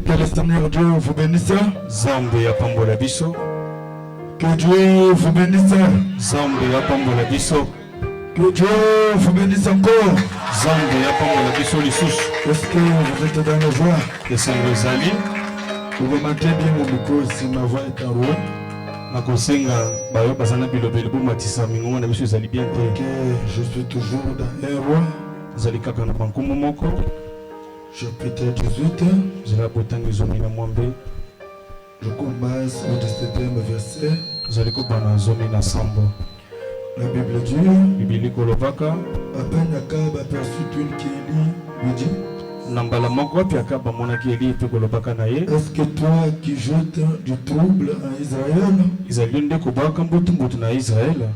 Que le Seigneur Dieu vous bénisse. Zambe ya pambola biso. Que Dieu vous bénisse. Zambe ya pambola biso. Que Dieu vous bénisse encore. Zambe ya pambola biso lisusu. Est-ce que vous êtes dans la joie? Que c'est le zali. Vous remarquez bien mon micro si ma voix est enrouée. Nakosenga bayo basana bilobeli bo matisa mingonga na biso zali bien te. Que je suis toujours dans un roi. Zali kaka na bankumu moko. Chapitre 18. Zala botangi zomi na mwambe. Je commence au 17e verset. Zali ko bana zomi na sambo. La Bible dit, Bibili kolobaka. à peine Akab aperçut une qui lui dit, Nambala moko pi akaba monaki eli pe kolobaka na ye. est-ce que toi qui jettes du trouble en Israël? Izali nde kobaka mbutu na Israël.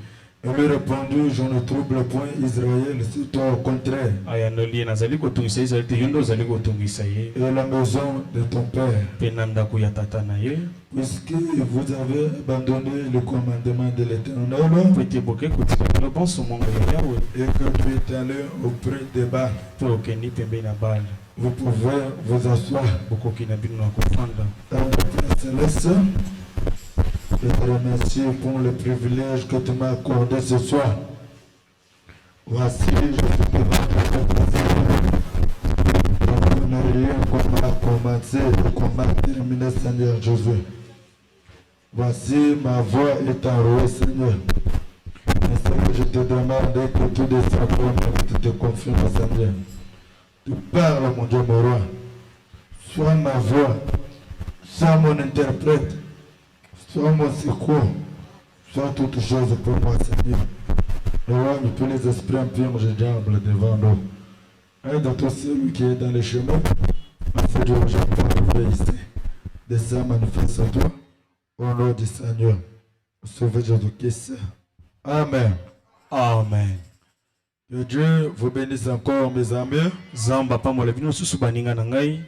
Elle lui répondit, je ne trouble point Israël, c'est toi au contraire. Ayanoli nazali kotungisa Israël te yondo zali kotungisa ye. Et la maison de ton père. Pe ndako ya tata na ye. Puisque vous avez abandonné le commandement de l'Éternel Pete boke kotika no bonso mongo ya Yahweh. et que tu es allé auprès des Baals, Pe okeni pembe na bal. vous pouvez vous asseoir. Bokoki na bino na kofanda. Dans le Père Céleste, je te remercie pour le privilège que tu m'as accordé ce soir. Voici, je suis devant ta présence. Je ne connais rien comment commencer et comment terminer, Seigneur Jésus. Voici, ma voix est enrouée, Seigneur. Mais Seigneur, je te demande que tout descend pour moi, que tu te confirmes, Seigneur. Tu parles, mon Dieu, mon roi. Sois ma voix, sois mon interprète, sois mon secours, sois toute chose pour moi, Seigneur. Le roi de tous les esprits impurs, je tremble devant nous. Aide tout celui qui est dans les chemins, afin de je peux trouver ici. Descends, manifeste-toi, au nom du Seigneur. Sauve Jésus-Christ. Amen. Amen. Que Dieu vous bénisse encore, mes amis. Zamba pamola bino susu baninga na ngai.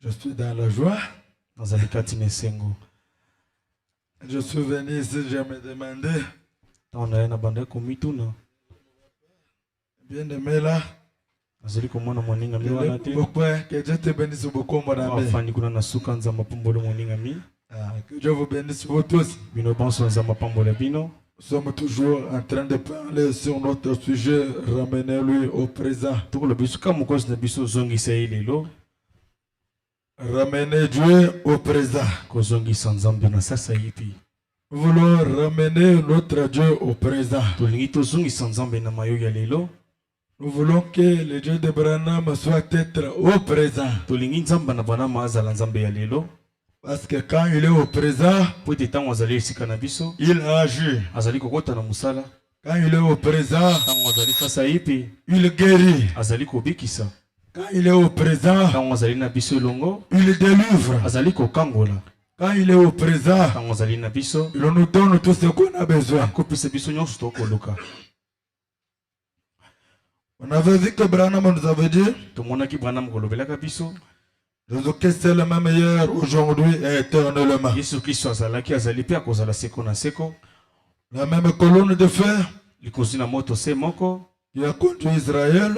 Je suis dans la joie. Nazali kati na esengo. Je suis venu ici, je me demandais. On a na banda komituna. Bien aimé là. Nazali komona moninga mi wana te. Pourquoi que Dieu te bénisse beaucoup, mon ami. Afani kuna na suka nzamba pambolo moninga mi. Que Dieu vous bénisse vous tous. Bino bonso nzamba pambola bino. Nous sommes toujours en train de parler sur notre sujet, ramenez-lui au présent. Toko le biso kama kozi na biso zongisa ilelo. Ramenez Dieu au présent. Kozongisa nzambe na sasa yipi. Nous voulons ramener notre Dieu au présent. Tolingi tozongisa nzambe na mayo ya lelo. Nous voulons que le Dieu de Branham soit être au présent. Tolingi nzamba na Branham azala nzambe ya lelo. Parce que quand il est au présent, il agit. Quand il est au présent, il guérit. Quand il est au présent, il délivre. Quand il est au présent, il nous donne tout ce qu'on a besoin. On avait vu que Branham nous avait dit Jésus-Christ c'est le même hier, aujourd'hui et éternellement. La même colonne de fer qui a conduit Israël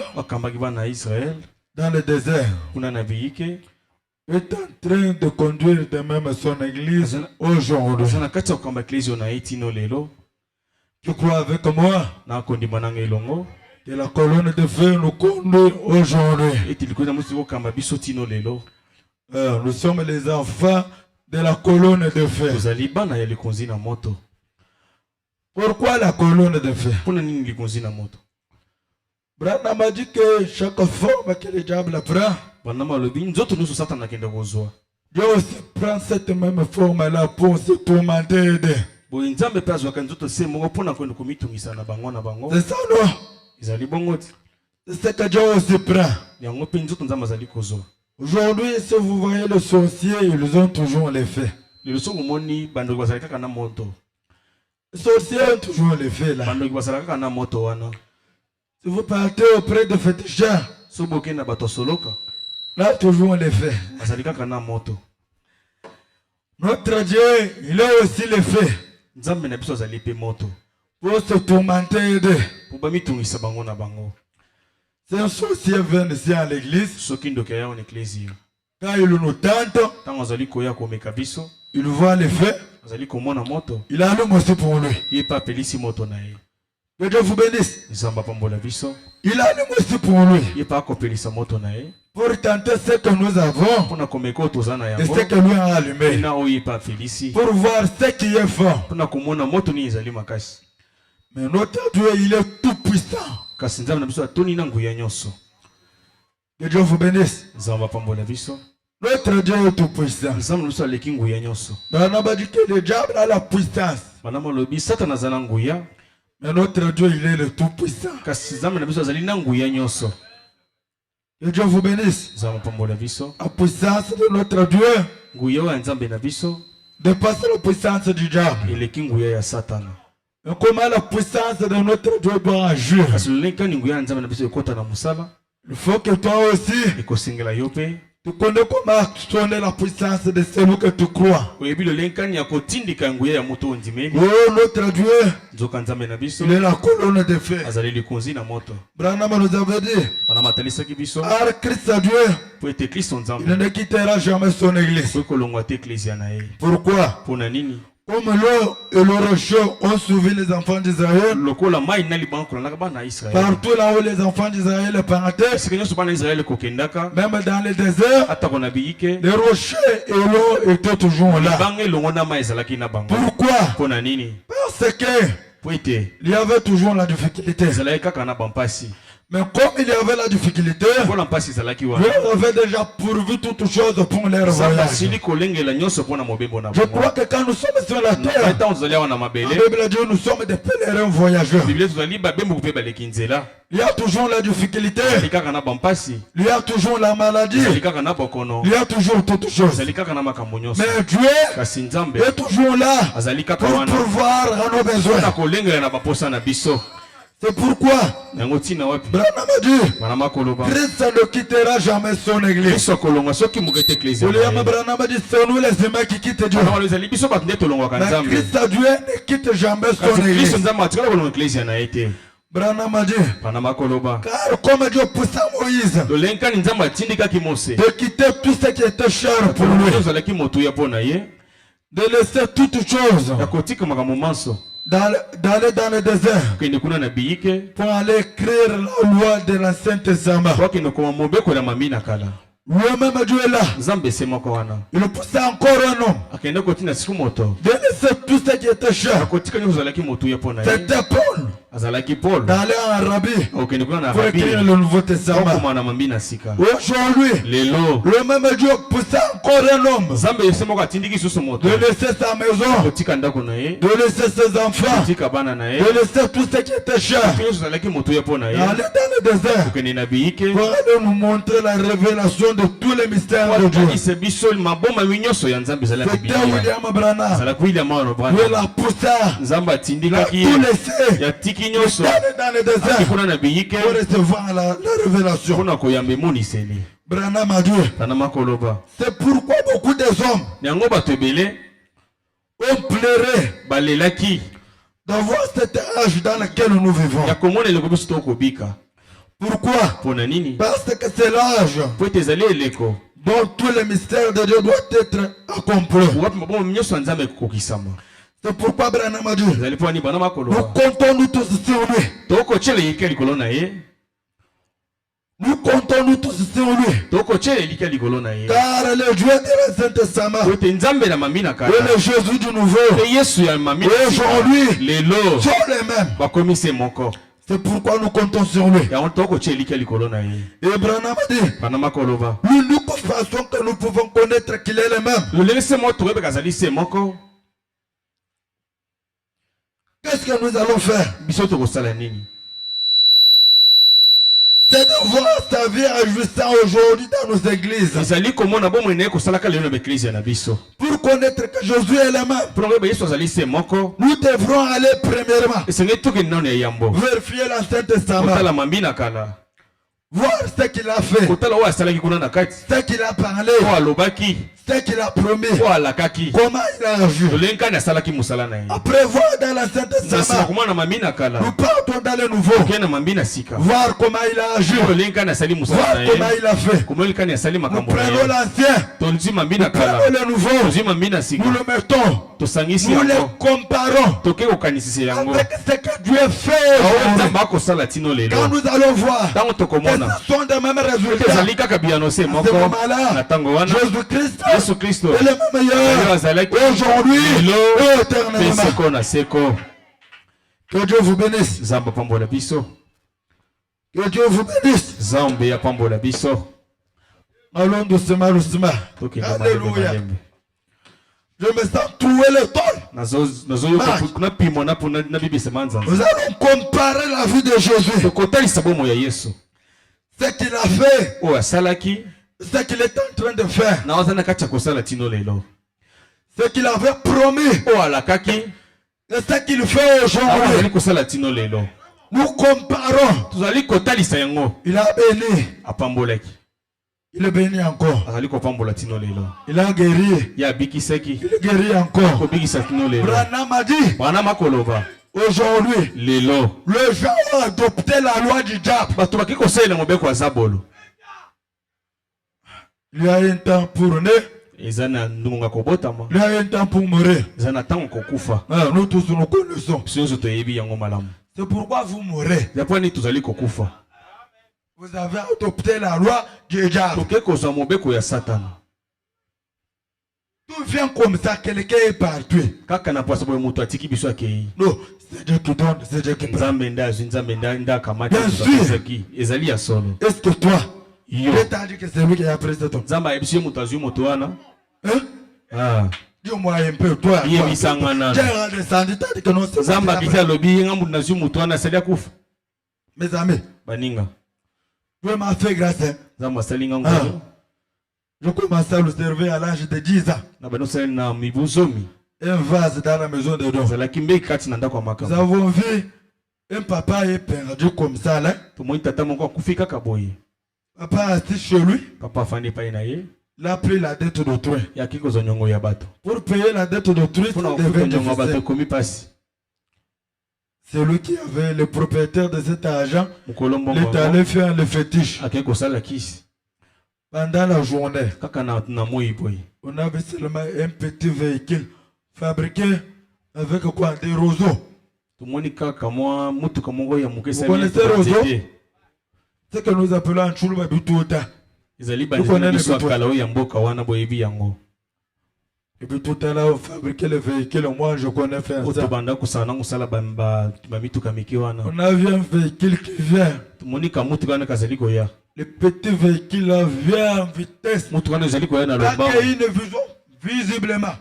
dans le désert est en train de conduire de même son église aujourd'hui. Tu crois avec moi que la colonne de fer nous conduit aujourd'hui? Nous sommes les enfants de la colonne de fer. Pourquoi la colonne de fer? Branham a dit que chaque forme que le diable prend, Dieu aussi prend cette même forme-là pour se tourmenter. C'est ça, non? C'est ce que Dieu aussi prend. Aujourd'hui, si vous voyez les sorciers, ils ont toujours les faits. Les sorciers ont toujours les faits là. Si vous partez auprès de féticheurs, là toujours les faits. Notre Dieu, il a aussi les faits. Pour se tourmenter. C'est un sorcier vient ici à l'église. Soki ndokaya en ecclésie. Quand il nous tente, Tant azali koya komeka biso, il voit les faits. azali komona moto. Il allume aussi pour lui. Il pas pelisi moto na ye. Que Dieu vous bénisse. Nzamba pambola biso. Il allume aussi pour lui. Il pas kopelisa moto na ye. Pour tenter ce que nous avons Pona komeka tozana et yango. ce que lui a allumé. Na oyi pas pelisi. Pour voir ce qui est fort. Pona komona moto ni ezali makasi. Mais notre Dieu, il est tout puissant. Kasi nzambe na biso atoni na nguya nyonso. Que Dieu vous bénisse. Nzamba pambola biso. Notre Dieu est tout puissant. Nzambe na biso aleki nguya nyonso. On a dit que le diable a la puissance. Bana malobi satana azana nguya. Mais notre Dieu, il est le tout puissant. Kasi nzambe na biso azali na nguya nyonso. Que Dieu vous bénisse. Nzamba pambola biso. La puissance de notre Dieu Nguya wa nzambe na biso dépasse la puissance du diable. eleki nguya ya satana. Mais comment la puissance de notre Dieu doit agir? Kasi lolekani nguya ya nzambe na biso ekota na musala. Il faut que toi aussi, Ekosengela yo pe. tu connais comment actionner la puissance de celui que tu crois. Oyebi lolekani ya kotindika nguya ya moto ondimeli. Oh, notre Dieu, Nzoka nzambe na biso il est la colonne de feu. azali likonzi na moto. Branham nous avait dit, Wana matalisaki biso ah, Christ à Dieu, po ete Kristo il nzambe ne quittera jamais son église. po ekolongwa te eklezia na ye. Pourquoi? Pona nini? Comme l'eau et le rocher ont suivi les enfants d'Israël, Lokola mai na libanga kolandaka bana ya Israele. partout là où les enfants d'Israël partaient, Esika nyonso bana ya Israele kokendaka même dans le désert, atako na biyike les rochers et l'eau étaient toujours là. libanga elongo na mai ezalaki na bango. Pourquoi? Pona nini? Parce que Po ete il y avait toujours la difficulté. ezalaki kaka na bampasi. Mais comme il y avait la difficulté, Mpona mpasi ezalaki Dieu wana. avait déjà pourvu toutes choses pour leur Nzambe voyage. asili kolengela nyonso mpona mobembo na Je bango. crois que quand nous sommes sur la terre, Ntango tozali awa na la mabele, Bible dit nous sommes des pèlerins voyageurs. Biblia tozali babembuku mpe baleki nzela. Il y a toujours la difficulté, Ezali kaka na bampasi, il y a toujours la maladie, ezali kaka na bokono, il y a toujours toutes choses. ezali kaka na makambo nyonso. Mais Dieu Kasi Nzambe est toujours là azali kaka pour wana pourvoir à nos mpona besoins. kolengela na baposa na biso. C'est pourquoi Yango ntina wapi? Branham a dit, Bana makoloba. Christ ne quittera jamais son église. Kristo akolongwa soki moke te eklezia na William ye. Branham a dit, c'est nous les humains qui quittent Dieu. Bana ezali biso bato nde tolongwaka Mais Nzambe. Christ à Dieu ne quitte jamais Kasi son Kristo église. Nzambe atikala kolonga eklezia na ye te. Branham a dit, Bana makoloba. car comme Dieu poussa Moïse Lolenkani Nzambe atindikaki Mose. de quitter tout ce qui était cher pour lui, Ozalaki motuya mpona ye. de laisser toutes choses, Ya kotika makambo manso. d'aller dans le désert Kende kuna na biyike. pour aller écrire la loi de l'Ancien Testament. Wakende koma mobeko ya mami na kala. Lui-même Dieu est là. Nzambe se moko wana. Il poussa encore un homme Akende kotina siku moto. de laisser tout ce qui était cher. Akotika nyonso ozalaki motuya mpona ye. C'était Paul Azalaki Paul. d'aller en Arabie Okende kuna na pour Arabi. écrire le Nouveau Testament. Okoma na mami na sika. Aujourd'hui, Lelo. le même Dieu poussa encore un homme Nzambe se moko atindiki susu moto. de laisser sa maison, Kotika ndako na ye. de laisser ses enfants, Kotika bana na ye. de laisser tout ce qui était cher, Nyonso ozalaki motuya mpona ye. d'aller dans le désert Okende na biyike. pour aller nous montrer la révélation de tous les mystères de Dieu. Wakanise biso maboma nyonso ya Nzambe ezali na C'était Biblia. William Branham. Azalaki William Aaron Branham. Dieu la poussa, Nzambe il a atindikaki tout ye. laissé, Ya tiki nyonso. d'aller dans le désert Akikuna na biyike. pour recevoir la révélation. Mpona koyamba emoniseli. Branham a dit, Tana makoloba. c'est pourquoi beaucoup des hommes Yango bato ebele ont pleuré balelaki d'avoir cet âge dans lequel nous vivons. ya komona eloko biso tokobika. Pourquoi? Mpona nini? Parce que c'est l'âge Po ete ezali eleko. dont tous les mystères de Dieu doivent être accomplis. Wapi maboma nyonso ya Nzambe ekokisama. C'est pourquoi Branham a dit, Ezali mpo ani bana nous makoloba. comptons nous tous sur lui. Tokotiela elika likolo na ye. Nous comptons nous tous sur lui. Tokotiela elika likolo na ye. Car le Dieu de l'Ancien Testament Po ete Nzambe na mami na et kala. le Jésus du Nouveau Pe Yesu ya mami na sika. aujourd'hui Lelo. sont les mêmes. Bakomi se moko. C'est pourquoi nous comptons sur lui. Yango tokotiela elika likolo na ye. Et Branham a dit, Bana makoloba. l'unique façon que nous pouvons connaître qu'il est le même, Lolenge se moko toyebeka azali se moko. qu'est-ce que nous allons faire? Biso tokosala nini? C'est de voir sa vie agissant aujourd'hui dans nos églises. Ezali komona bomoi na ye kosalaka lelo na baeklezia na biso. Pour connaître que Jésus est le même, Mpona koyeba Yesu azali se moko. nous devrons aller premièrement Esengeli tokende nano ya yambo. vérifier l'Ancien Testament, Kotala mambi na kala. voir ce qu'il a fait, Kotala oyo asalaki kuna na kati. ce qu'il a parlé, Oyo alobaki. ce qu'il a promis. Voilà kaki. Comment il a agi. Tolenka na salaki musala na ye. Après voir dans la Sainte Testament, Comment na mamina kala. nous partons dans le nouveau. Kena mambina sika. Voir comment il a agi. Tolenka na sali musala Voir na ye. comment il a fait. Comment il kana sali Nous makambo na ye. prenons l'ancien. Tonzi mambina Nous kala. prenons le nouveau. Tonzi mambina sika. Nous le mettons. Tosangisi Nous les yango. comparons Toke okanisisi yango. avec ce que Dieu fait. Nzamba ko sala tino lelo. Quand nous allons voir, Tango que tokomona. ce sont des mêmes résultats. Ezali kaka bianose moko. Na tango wana. Jésus-Christ Yesu Kristo. est le meilleur aujourd'hui et éternellement. Seko na seko. Que Dieu vous bénisse. Zamba pambola biso. Que Dieu vous bénisse. Zambe ya pambola biso. Allons doucement, doucement. Alléluia. Je me sens troué le tol. Nous allons comparer la vie de Jésus. Ce qu'il a fait. Ce qu'il est en train de faire. Ce qu'il avait promis. Et ce qu'il fait aujourd'hui. Nous comparons. Il a béni. Il est béni encore. Il a guéri. Il est guéri encore. Branham a dit. Aujourd'hui, les gens ont adopté la loi du diable. Il y a un temps pour naître. Il y a un temps pour mourir. Nous tous nous connaissons. C'est pourquoi vous mourrez. Vous avez adopté la loi du diable. Tout vient comme ça, quelqu'un est partout. Non, c'est Dieu qui donne, c'est Dieu qui prend. Bien sûr. Est-ce que toi, Dieu t'a dit que c'est lui qui a pris ce temps? Hein? Dis-moi un peu, toi. J'ai redescendu, t'as dit que non, c'est moi. Mes amis, Dieu m'a fait grâce. Je commence à le servir à l'âge de 10 ans. Un vase dans la maison de Dieu. Nous avons vu un papa est perdu comme ça là. Papa assis chez lui. Il a pris la dette d'autrui. Pour payer la dette d'autrui, c'est lui qui avait le propriétaire de cet argent. Il est allé faire le fétiche. Pendant la journée, on avait seulement un petit véhicule fabriqué avec quoi? Des roseaux. Vous connaissez roseaux? C'est que nous appelons en Chulba Bituta. Vous connaissez le et puis tout à l'heure, on fabriquait le véhicule. Moi, je connais faire ça. On a vu un véhicule qui vient. Le petit véhicule là vient en vitesse. Il a une vision visiblement.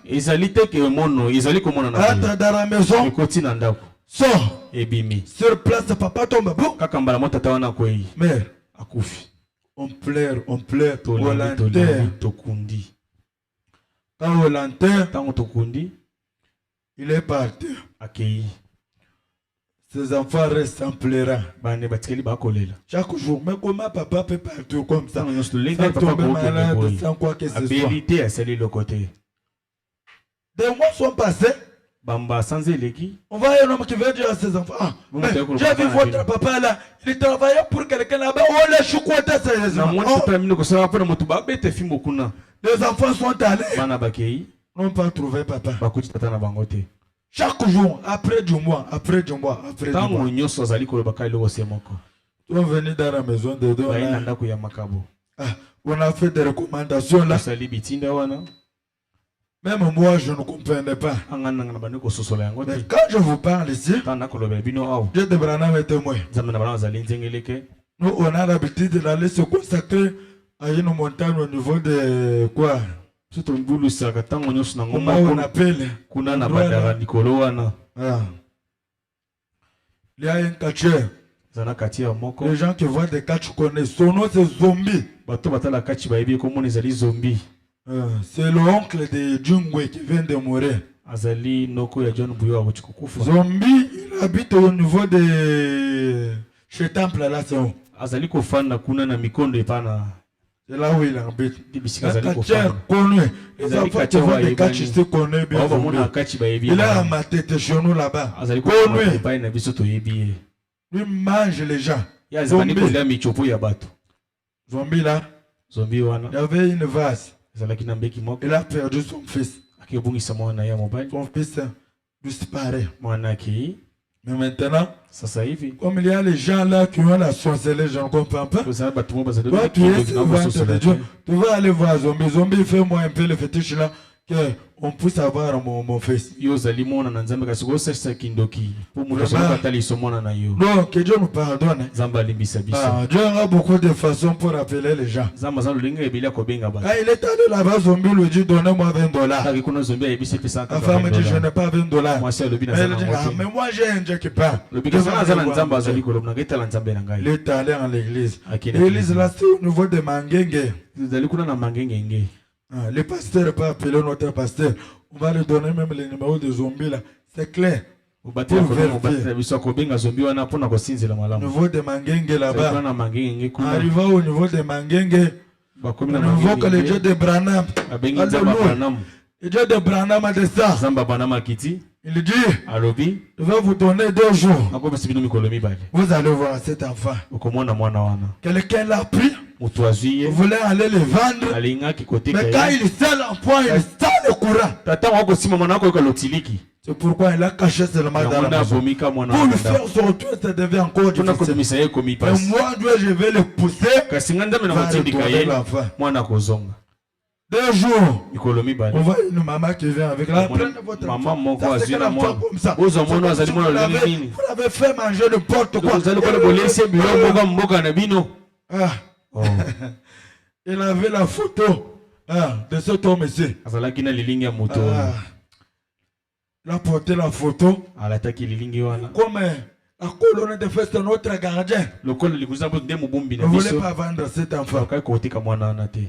Entre dans la maison. Sort. Sur place, papa tombe. Mère. On pleure. Volontaire. Quand volontaire, il est parti. Ses enfants restent en pleurant. Chaque jour, mais comment papa peut partir comme ça? Sans tomber malade, sans quoi que ce soit. Des mois sont passés. On va un homme qui veut dire à ses enfants, j'ai vu votre papa là, il travaillait pour quelqu'un là-bas, on l'a chouquoté sérieusement. Les enfants sont allés, n'ont pas trouvé papa. Chaque jour, après du mois. Ils sont venus dans la maison de Dieu. On a fait des recommandations là. Même moi, je ne comprenais pas. Mais quand je vous parle ici, Dieu de Branham est témoin. Nous, on a l'habitude d'aller se consacrer à une montagne au niveau de quoi? Comment on appelle? Il y a un catcheur. Les gens qui voient des catchs connaissent. Son nom c'est Zombie. C'est l'oncle de Jungwe qui vient de mourir. Zombie, il habite au niveau de chez Temple là, c'est où? C'est C'est là où il habite. Bisika La zali quartier kofana. connu. Les Ezali enfants qui quartier vont wa des yebani. catchs ici connaissent bien. Baba mona Zombie. kachi ba yebi. Il a ma tête chez nous là-bas. Azali Connu. ko pa na biso to yebi. Lui mange les gens. Ya zibani ko la michopo ya bato. Zombie là. Zombie wana. Il y avait une vase. Ezalaki na mbeki moko. Il a perdu son fils. Akibungisa mwana ya mobile. Son fils disparaît. Mwana ki. Mais maintenant, Sasa hivi. comme il y a les gens là qui ont la sorcellerie, je ne comprends pas. Kwa sababu batu mo bazali. Toi, tu es servante de Dieu. Tu vas aller voir Zombie. Zombie, fais-moi un peu le fétiche là, qu'on puisse avoir mon fils. Yo zali mona na nzambe kasi ko sesa kindoki. Po muto so batali so mona na yo. Donc, que Dieu nous pardonne. Zamba limbisa biso. Dieu aura beaucoup de façons pour appeler les gens. Zamba za lulinga ebila ko benga ba. Quand il est allé là-bas, Zombie lui dit donnez-moi $20. Taki kuna zombie ebisi pesa La femme dit je n'ai pas $20. Moi c'est le bina Elle za dit na. mais moi j'ai un Dieu qui parle. Le bina za na nzamba azali ko lobna ngeta la nzambe na ngai. Il est allé en l'église. Akina L'église là, c'est au niveau de Mangenge. zali kuna na mangengenge. Le pasteur peut appeler notre pasteur. On va lui donner même les numéros de Zombie là. C'est clair. Ubati ko mo batela biso ko benga zombie wana pona ko sinzela Au malamu. niveau de Mangenge là-bas. Kuna na mangengenge kuna. Arrivant au niveau de Mangenge, Ba on komina invoque le Dieu de Branham. abengi nzamba banam. Le Dieu de Branham a de ça. Zamba banama kiti. Il dit, Alobi. je vais vous donner 2 jours. Ako basi bino mikolo mibale. Vous allez voir cet enfant. Okomona mwana wana. Quelqu'un l'a pris. Mutu azwiye. Vous voulez aller le vendre. Alinga kikote Mais quand il sent l'emploi, il sent le courant. tata wako sima mwana wako lotiliki. C'est pourquoi il a caché seulement dans la maison. Bomika mwana Pour lui wanda. faire sortir, ça devient encore Tuna difficile. komisa ye komi Et pas. moi, Dieu, je vais le pousser. Kasi nganda mena Va motindika retourner ye. l'enfant. Mwana kozonga. 2 jours. Mikolo On mibale. voit une maman qui vient avec la prenez votre Maman enfant. moko Ça, c'est azwi que na l'enfant mwana. comme ça. Ozo C'est mwana comme azali si mwana vous l'avez- nini. vous l'avez fait manger n'importe quoi. Vous allez pas le bolese bilo mboka mboka na bino. Ah. Oh. Il avait la photo de cet homme ici. Azalaki na lilingi ya moto. Il a porté la photo. Alataki lilingi wana. Comme la colonne de fête de notre gardien. Lokolo likuza bo nde mubumbi Ne na voulait biso. pas vendre cet enfant. Kai kotika mwana wana te.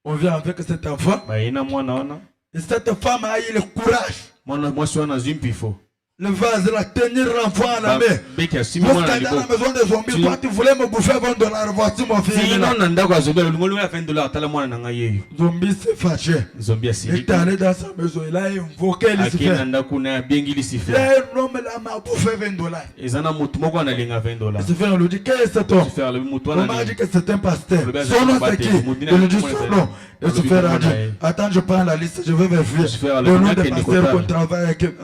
On vient avec cet enfant. Ba yena mwana wana. Et cette femme a eu le courage. Mwana mwasi wana azwi mpifo. Le vase, la tenir l'enfant à la main. Beki asimi Jusqu'à mwana dans la libo. maison des zombies, toi tu voulais me bouffer $20. Voici mon fils. il est là. Sino na ndako ya zombie lingolo ya $20 tala mwana na ngai yeyo. Zombie s'est fâché. Zombie Il asili. est allé dans sa maison. Il a invoqué Akina Lucifer. ndako na bengi Il y Lucifer. a un homme là m'a bouffé $20. Ezana mutu moko analinga $20. Lucifer lui dit, quel est cet homme? Lucifer le mutu On m'a wana dit ni. que c'est un pasteur. Le Son nom c'est qui? baptême. Il lui dit son nom. Lucifer a dit, attends, je prends la liste, je vais vérifier. Lucifer a Le le nom nom des qui pasteurs est qu'on travaille avec eux.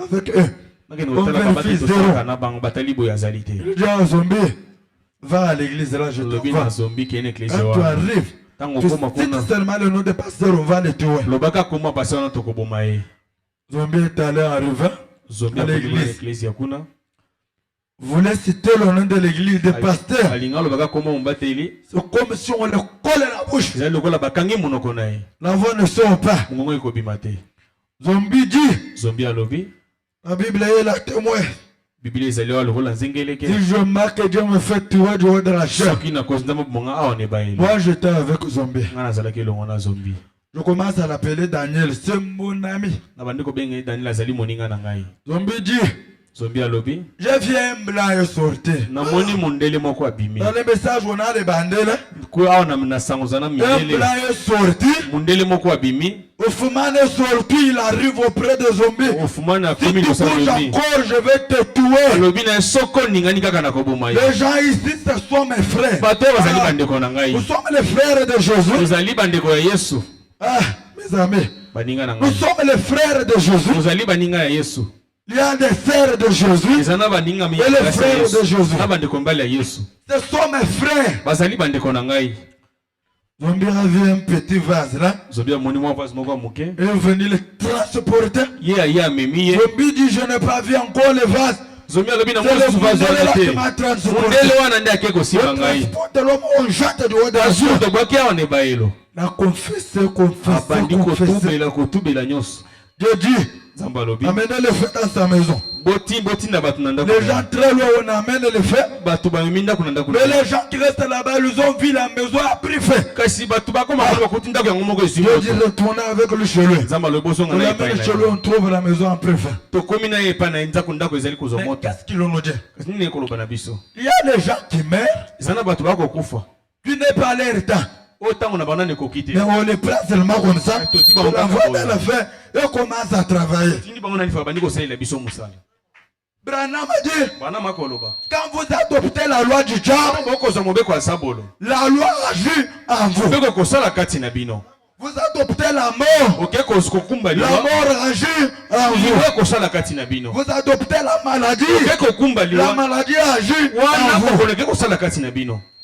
Nakeno tala ba bato saka na bango batali boya zalité. Il dit à Zombie, va à l'église là, je Le te bina vois. zombie qui est une église Quand tu wa. arrives, Tango tu koma kuna. cites seulement le nom des pasteurs, on va les tuer. Lobaka koma passer na tokoboma ye. Zombie est allé arriver. Zombie À a l'église. l'église ya kuna. Voulait citer le nom de l'église des pasteurs. Alinga lobaka koma umbateli. C'est comme si on le colle à la bouche. Ezali lokola bakangi monoko na ye. La voix ne sort pas. Mongongo ekobima te. Zombie dit, Zombie alobi. la Bible est la témoin. Biblia ezali wa lokola nzengeleke. Si je marque que Dieu me fait tuer du haut de la chair, Soki na kozinda mobonga awa ne bayeli. moi j'étais avec Zombie. Nga nazalaki elongo na zombie. Je commence à l'appeler Daniel, c'est mon ami. Na bandi kobenga Daniel azali moninga na ngai. Zombie dit, Zombie alobi. j'ai vu un blanc et sorti. Namoni mondele moko abimi. Dans le message, on a les bandelles. Ko awa na sango zana Un mindele. blanc est sorti. Mondele moko abimi. Oufouman est sorti, il arrive auprès de Zombie. Ofumana Si komi tu ko sa bouges zombie. encore, je vais te tuer. Alobi na soko ningani kaka na koboma ye. Les gens ici, ce sont mes frères. Bato bazali Ah, bandeko na ngai. nous sommes les frères de Jésus. Ozali bandeko ya Yesu. Ah, mes amis, Baninga na nous ngai. sommes les frères de Jésus. Ozali baninga ya Yesu. Il y a des frères de Jésus. Ezana baninga mi. Et les frères de Jésus. Na bandeko mbali ya Yesu. Ce sont mes frères. Bazali bandeko na ngai. Zombie a vu un petit vase là. Zombie amoni mwa vase moko muke. Et est venu le transporter. Ye amemi ye. Zombie dit, je n'ai pas vu encore le vase. Zombie alobi na C'est mwa le su vase mondele là wana qui te. m'a transporté. Mondele wana nde ake Le kosimba ngai. transport de l'homme, on jette du haut de la Asu chair. to bwaki awa ne bayelo. La confesser, confesser, Abandi confesser. kotubela nyonso. Dieu dit, Nzambe alobi. amenez le feu dans sa maison. Boti na bato na ndako. Les gens très loin, on amène le feu. Bato bamemi ndako na ndako. Mais les gens qui restent là-bas, ils ont vu la maison a pris feu. Kasi bato bakoma bakuti ndako yango moko Dieu dit, esiko. retournez avec lui chez lui. Nzambe alobi bosonga On na l'amène epai chez lui, na ye. on trouve la maison en pris feu. Tokomi na ye epai na ye ndako ezali kozwa Mais moto. qu'est-ce qu'ils nous dit? Kasi nini ekoloba na biso? Il y a des gens qui meurent, Eza na bato bakokufa. qui n'est pas leur temps. Mais on les prend seulement comme ça. On l'envoie dans la fin et on commence à travailler. Branham a dit, quand vous adoptez la loi du diable, la loi agit en vous. Vous adoptez la mort, la mort agit en vous. Vous adoptez la maladie, la maladie agit en vous.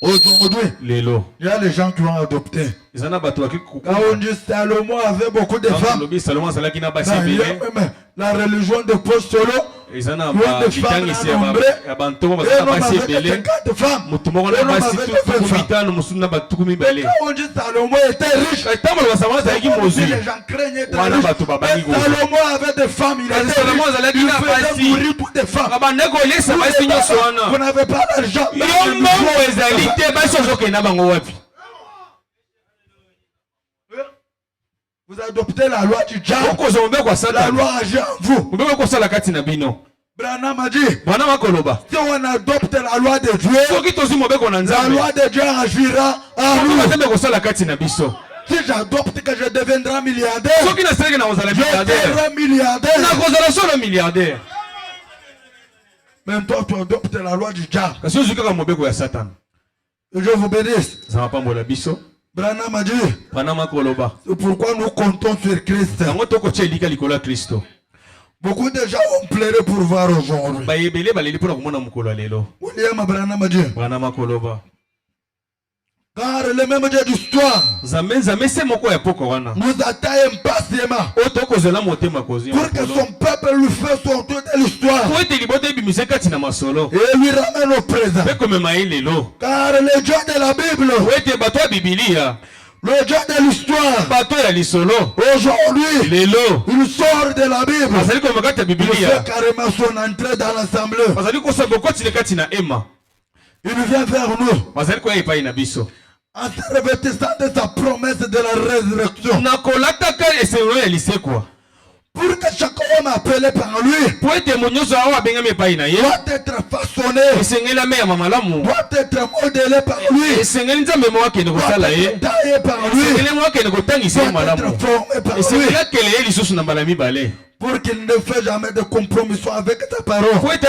Aujourd'hui, il y a les gens qui ont adopté. Quand on dit Salomon avait beaucoup de femmes, la religion de Paul Solo, il y a des femmes nombreuses, et l'homme avait 50 femmes, et l'homme avait 2 femmes. Mais quand on dit Salomon était riche, les gens craignaient d'être riche. Mais Salomon avait des femmes, il faisait mourir toutes les femmes. Vous n'avez pas d'argent. Vous adoptez la loi du diable. La loi agit en vous. Branham a dit, si on adopte la loi de Dieu, la loi de Dieu agira en nous. Si j'adopte que je deviendrai milliardaire, je serai milliardaire. Mais toi, tu adoptes la loi du diable. Et je vous bénisse. Branham a dit, c'est pourquoi nous comptons sur Christ. Beaucoup de gens ont pleuré pour voir aujourd'hui. William Branham a dit, car le même Dieu d'histoire nous attend impatiemment pour que son peuple lui fasse sortir de l'histoire et lui ramène au présent. Car le Dieu de la Bible, le Dieu de l'histoire, aujourd'hui, il sort de la Bible. Il fait carrément son entrée dans l'assemblée. Il vient vers nous en se revêtissant de sa promesse de la résurrection. Pour que chaque homme appelé par lui doit être façonné, doit être modélé par lui, doit être taillé par lui, doit être formé par lui, pour qu'il ne fasse jamais de compromission avec ta parole, pour qu'il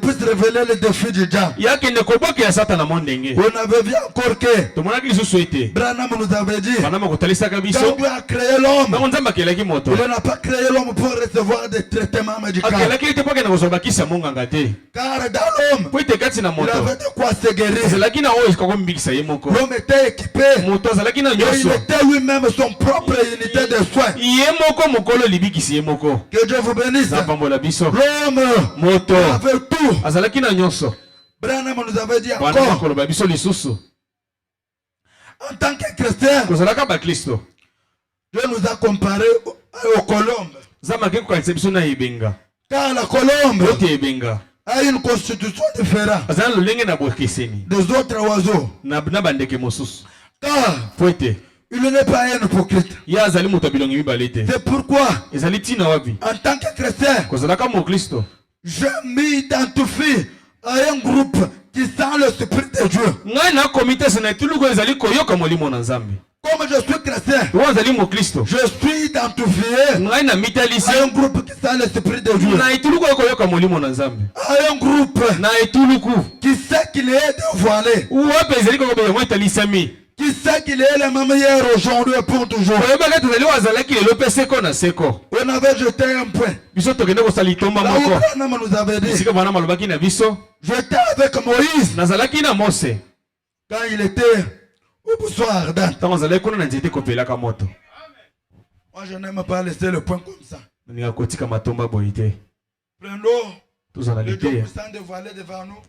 puisse révéler les défis du diable. On avait vu encore que Branham nous avait dit, quand Dieu a créé l'homme, il n'a pas créé l'homme pour recevoir des traitements médicaux. Car dans l'homme, il avait de quoi se guérir. L'homme était équipé, et il était lui-même son propre unité de soins. Que Dieu vous bénisse. L'homme avait tout. Branham nous avait dit encore, en tant que chrétien, Dieu nous a comparé aux colombes. Car la colombe a une constitution différente des autres oiseaux. Car il n'est pas un hypocrite. C'est pourquoi, en tant que chrétien, je m'identifie à un groupe qui sent le esprit de Dieu. Comme je suis chrétien, je suis identifié à un groupe qui sent l'esprit de Dieu. À un groupe qui sait qu'il est dévoilé, qui sait qu'il est le même hier, aujourd'hui et pour toujours. On avait jeté un point. Là où Branham nous avait dit, j'étais avec Moïse quand il était au buisson ardent. Moi je n'aime pas laisser le point comme ça. Prenons le Dieu puissant dévoilé devant nous.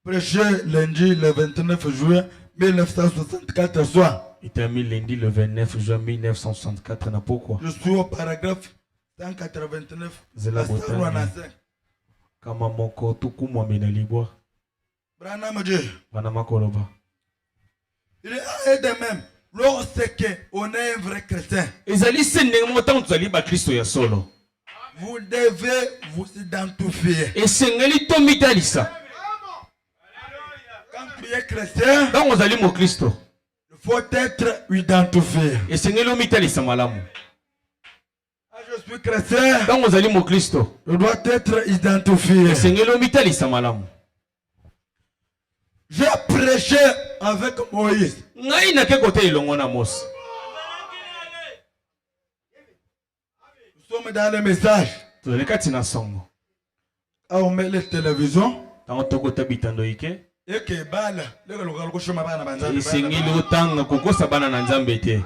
Prêché lundi le 29 juin 1964 soir. Il termine lundi le 29 juin 1964. Je suis au paragraphe 189. Branham dit, il est de même lorsqu'on est un vrai chrétien. Vous devez vous identifier es chrétien, Ntango ozali mo Kristo. il faut être identifié. Esengeli omitalisa malamu. Je suis chrétien, Ntango ozali mo Kristo. je dois être identifié. Esengeli omitalisa malamu. J'ai prêché avec Moïse. Ngai nake kote ilongo na Mose. Nous sommes dans le message. Tozali kati na songo. Quand on met les télévisions, Ntango tokota bitando ike. et que balle, les gens qui sont là, Esengeli otanga kokosa bana na Nzambe te.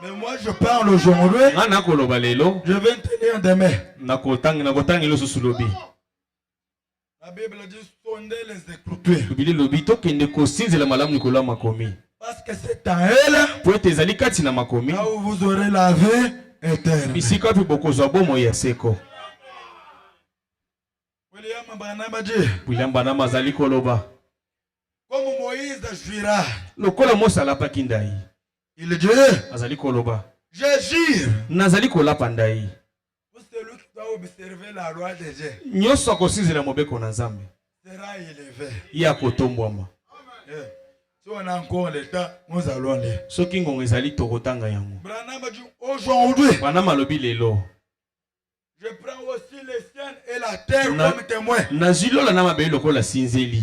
mais moi je parle aujourd'hui, Nga nakoloba lelo. je vais tenir demain. Nakotanga lisusu lobi. La Bible dit sondez les Écritures. Bibili lobi tokende kosinzela malamu likolo ya makomi. Parce que c'est en elle Po ete ezali kati na makomi. là où vous aurez la vie éternelle. Bisika pe bokozwa bomoi ya seko. William Branham a dit, William Branham azali koloba. comme Moïse jura, Lokola Mose alapaki ndai. il dit, Azali koloba. je jure, Nazali kolapa ndai. pour celui qui doit observer la loi de Dieu Nyonso akosinzela mobeko na Nzambe. sera élevé. Ye akotombwama. Si on a encore le temps, nous allons lire. Soki ngongo ezali tokotanga yango. Branham a dit, aujourd'hui, Branham alobi lelo. je prends aussi les cieux et la terre comme témoin. Nazwi lola na mabeli lokola sinzeli.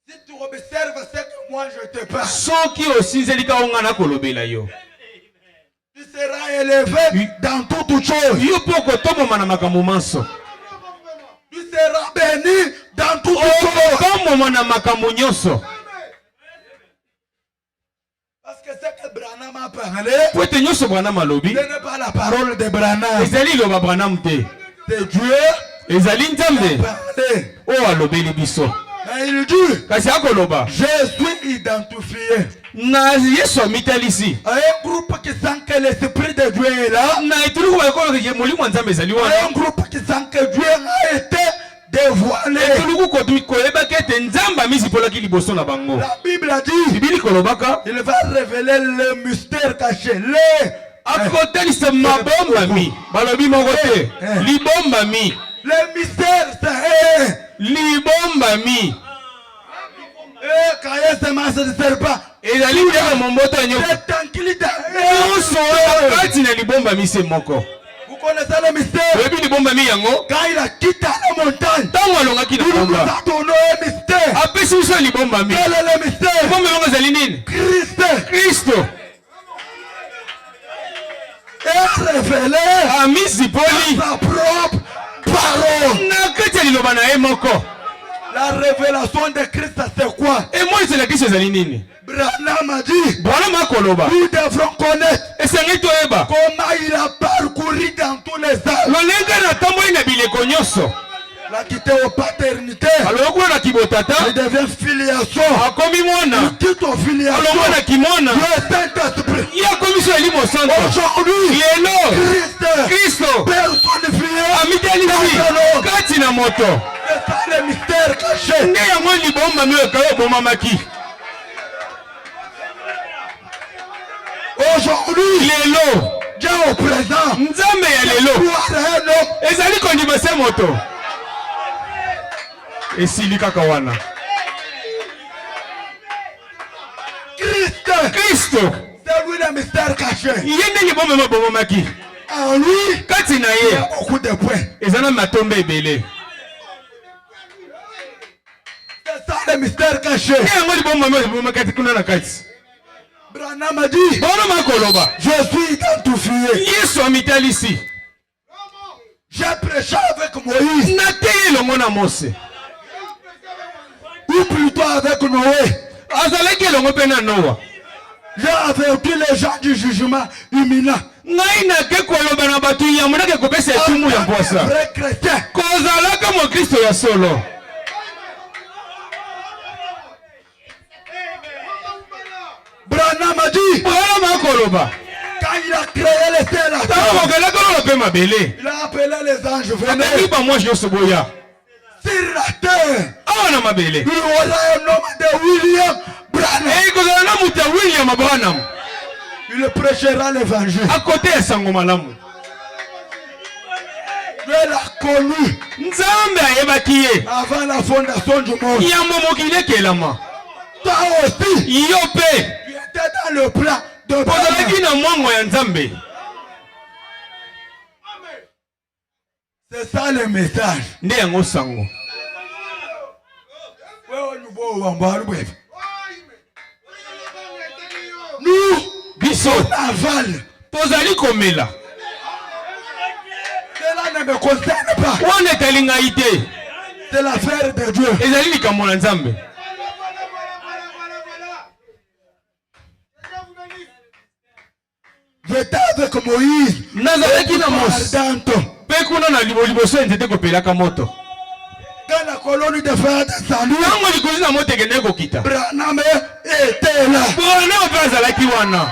Si tu observes ce que moi je te parle, Soki osinzeli ka onga na kolobela yo. tu seras élevé dans toutes choses. Yo po kotomboma na makambo manso. Tu seras béni dans toutes choses. Kotomboma na makambo nyonso. Parce que ce que Branham a parlé, Po ete nyonso Branham alobi. ce n'est pas la parole de Branham. Ezali loba Branham te. C'est Dieu Ezali Nzambe. qui a parlé. O alobeli biso. Mais il dit, Kasi akoloba. je suis identifié Na Yesu amitalisi. à un groupe qui sent que l'Esprit de Dieu est là. Na etuluku bakolo ke molimo wa Nzambe ezali À wana. un groupe qui sent que Dieu a été dévoilé. Etuluku koyeba ke ete Nzambe amizipolaki liboso na bango. La Bible a dit, Bibili kolobaka. il va révéler le mystère caché. Les Akotalisa mabombami. Balobi moko te. Libombami. le mystère, c'est Libombami. quand il y a semence de serpent. Ezali ndenge momboto ya nyoka. C'est tranquillité. Nyonso oyo kati na libombami se moko. Vous connaissez le mystère? Oyebi libombami yango. Quand il a quitté la montagne, Ntango alongaki na il nous ngomba. a donné un mystère. Apesi biso libombami. Quel est le mystère? Libombami yango ezali nini? Christ Kristo est révélé amizipoli sa propre parole. na kati ya liloba na ye moko. La révélation de Christ, c'est quoi? Emonisela Kristo ezali nini? Branham a dit, Branham akoloba. nous devrons connaître Esengi toyeba. comment il a parcouru dans tous les âges. Lolenge na tamboli na bileko nyonso. Il a quitté aux paternités. Aloba kuna na kibotata. Il devient filiation. Akomi mwana. Il quitte aux filiations. Alongo na kimwana. Le Saint-Esprit. Ye akomi so elimo santo. Aujourd'hui, Lelo Christ Kristo personnifié amitalisi dans l'homme. kati na moto. C'est ça le mystère caché. Nde yango libombami oyo ekayo ebomamaki. Aujourd'hui, Lelo Dieu au présent. Nzambe ya lelo Pouvoir un homme. ezali kondima se moto. Esili kaka wana. Christ, Kristo c'est lui le mystère caché. ye ndenge libombami ebomamaki. En lui, Kati na il y ye a beaucoup de points. eza na matombe ebele. C'est ça le mystère caché. Nde yango libombami oyo ebomamaki kati kuna na kati. Branham a dit, Branham akoloba. je suis identifié. Yesu amitalisi. J'ai prêché avec Moïse. Nateye elongo na Mose. Ou plutôt avec Noé. Azalaki elongo mpe na Noa. J'ai averti les gens du jugement imminent. Ngai nake koloba na bato ya monake kopesa etumu ya mpwasa. Vrai chrétien. Kozalaka mokristo ya solo. Branham a dit, Branham akoloba. quand il a créé les cieux et la Ntango terre, mokelaka lola mpe mabele. il a appelé les anges Abengi venez bamwanshi nyonso boya. sur la terre. Awa na mabele. Il y aura un homme de William Branham. Kozala na moto ya William Branham. Il prêchera l'évangile. Akote ya sango malamu. Dieu l'a connu Nzambe ayebaki ye. avant la fondation du monde. Yambo mokili ekelama. Toi aussi. Yope. Tu étais dans le plan de Ozalaki na mwango ya Nzambe. C'est ça le message. Nde yango sango. Nous, biso aval. tozali komela. Cela ne me concerne pas. Wana etalingai te. C'est l'affaire de Dieu. Ezali likambo na Nzambe. J'étais avec Moïse. Nazalaki na Mose. Pe kuna na liboso nzete kopelaka moto. Quand la colonne de fer descendue, Tango likozi na moto ekende kokita. Branham était là. Branham pe azalaki wana.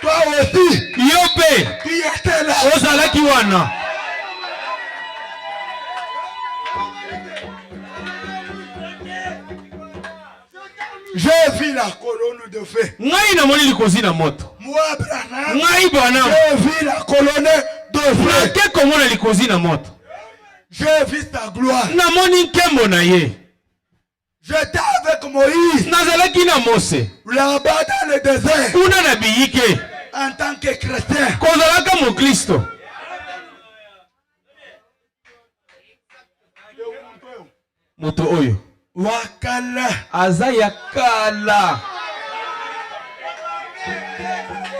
Toi aussi. Yope. Tu étais là. Ozalaki wana. J'ai vu la colonne de feu. Ngai na moni likozi na moto. Moi, Branham. Ngai Branham. J'ai vu la colonne de feu. Ke komona likozi na moto. J'ai vu sa gloire. Na moni nkembo na ye. J'étais avec Moïse. Nazalaki na Mose. Là-bas dans le désert. Kuna na biyike. En tant que chrétien. Kozalaka mo Kristo. Moto oyo. Wakala. Azaya kala.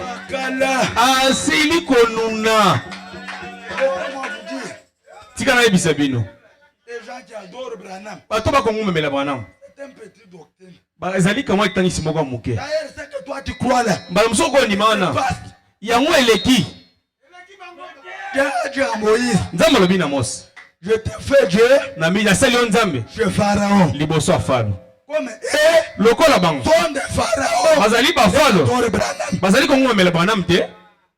Wakala. Asili konuna. Tika na yebisa bino. Les gens qui adorent Branham. Bato bakongumemela Branham. C'est un petit doctrine. Ezali kama itangisi moko muke. D'ailleurs, c'est que toi tu crois là. Bala musoko ni mana. Yango eleki. Dieu à Moïse. Nzambe lobi na Mose. Je te fais Dieu. Na mi na sali Nzambe. Je Pharaon. Liboso afalo. Comme lokola bango. Son de Pharaon. Bazali bafalo. Bazali kongumemela Branham te.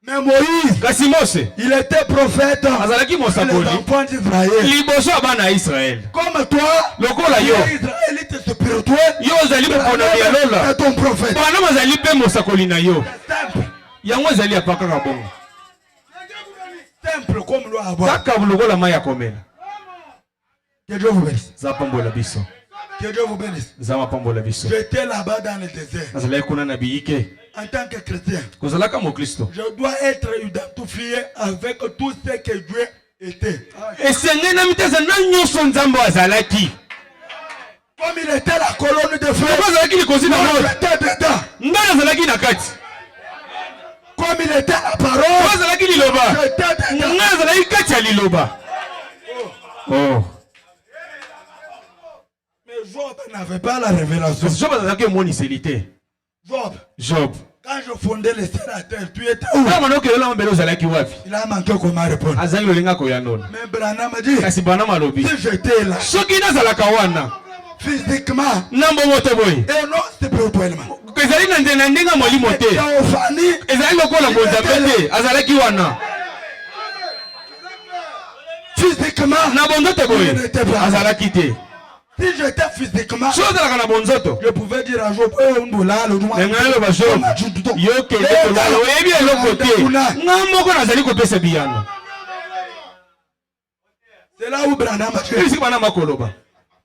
Mais Moïse, kasi Mose, il était prophète. Azalaki mosakoli. Les enfants d'Israël. Liboso abana Israël. Comme toi, lokola yo. Israélite spirituel. Yo azali bopona ya lola. C'est ton prophète. Branham azali pe mosakoli na yo. Simple. Yango azali apaka ka bongo. Simple comme l'eau à boire. Kaka lokola maya komela. Que Dieu vous bénisse. Zapambola biso. Que Dieu vous bénisse. Zama pambola biso. J'étais là-bas dans le désert. Azali kuna na biyike. En tant que chrétien, Kozalaka mo Kristo. je dois être identifié avec tout ce que Dieu était. Esenge na miteza na nyoso Nzambe azalaki. Comme il était la colonne de feu. Azalaki likozi na moto. J'étais dedans. Ngana azalaki na kati. Comme il était la parole. Azalaki liloba. J'étais dedans. Ngana azalaki kati ya liloba. Oh. Mais Job n'avait pas la révélation. Job azalaki moni selité. Job. Quand je fondais les terres à terre, tu étais où? Il a manqué comment répondre. Mais Branham m'a dit, si j'étais là, physiquement, et non spirituellement, physiquement, il n'était pas. Si j'étais physiquement, je pouvais dire à Job, c'est là où Branham a dit,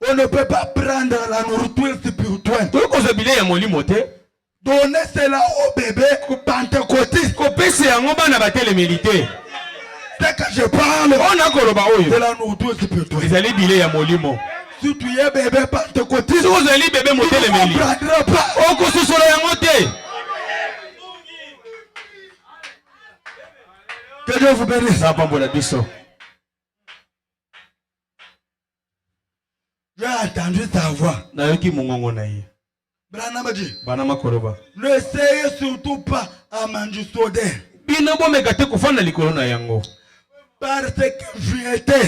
on ne peut pas prendre la nourriture spirituelle, donner cela au bébé pentecôtiste. C'est que je parle de la nourriture spirituelle. Si tu es bébé pentecôtiste, tu ne comprendras pas. Que Dieu vous bénisse. J'ai entendu ta voix. Branham a dit, n'essayez surtout pas à manger soda. Parce que j'y étais.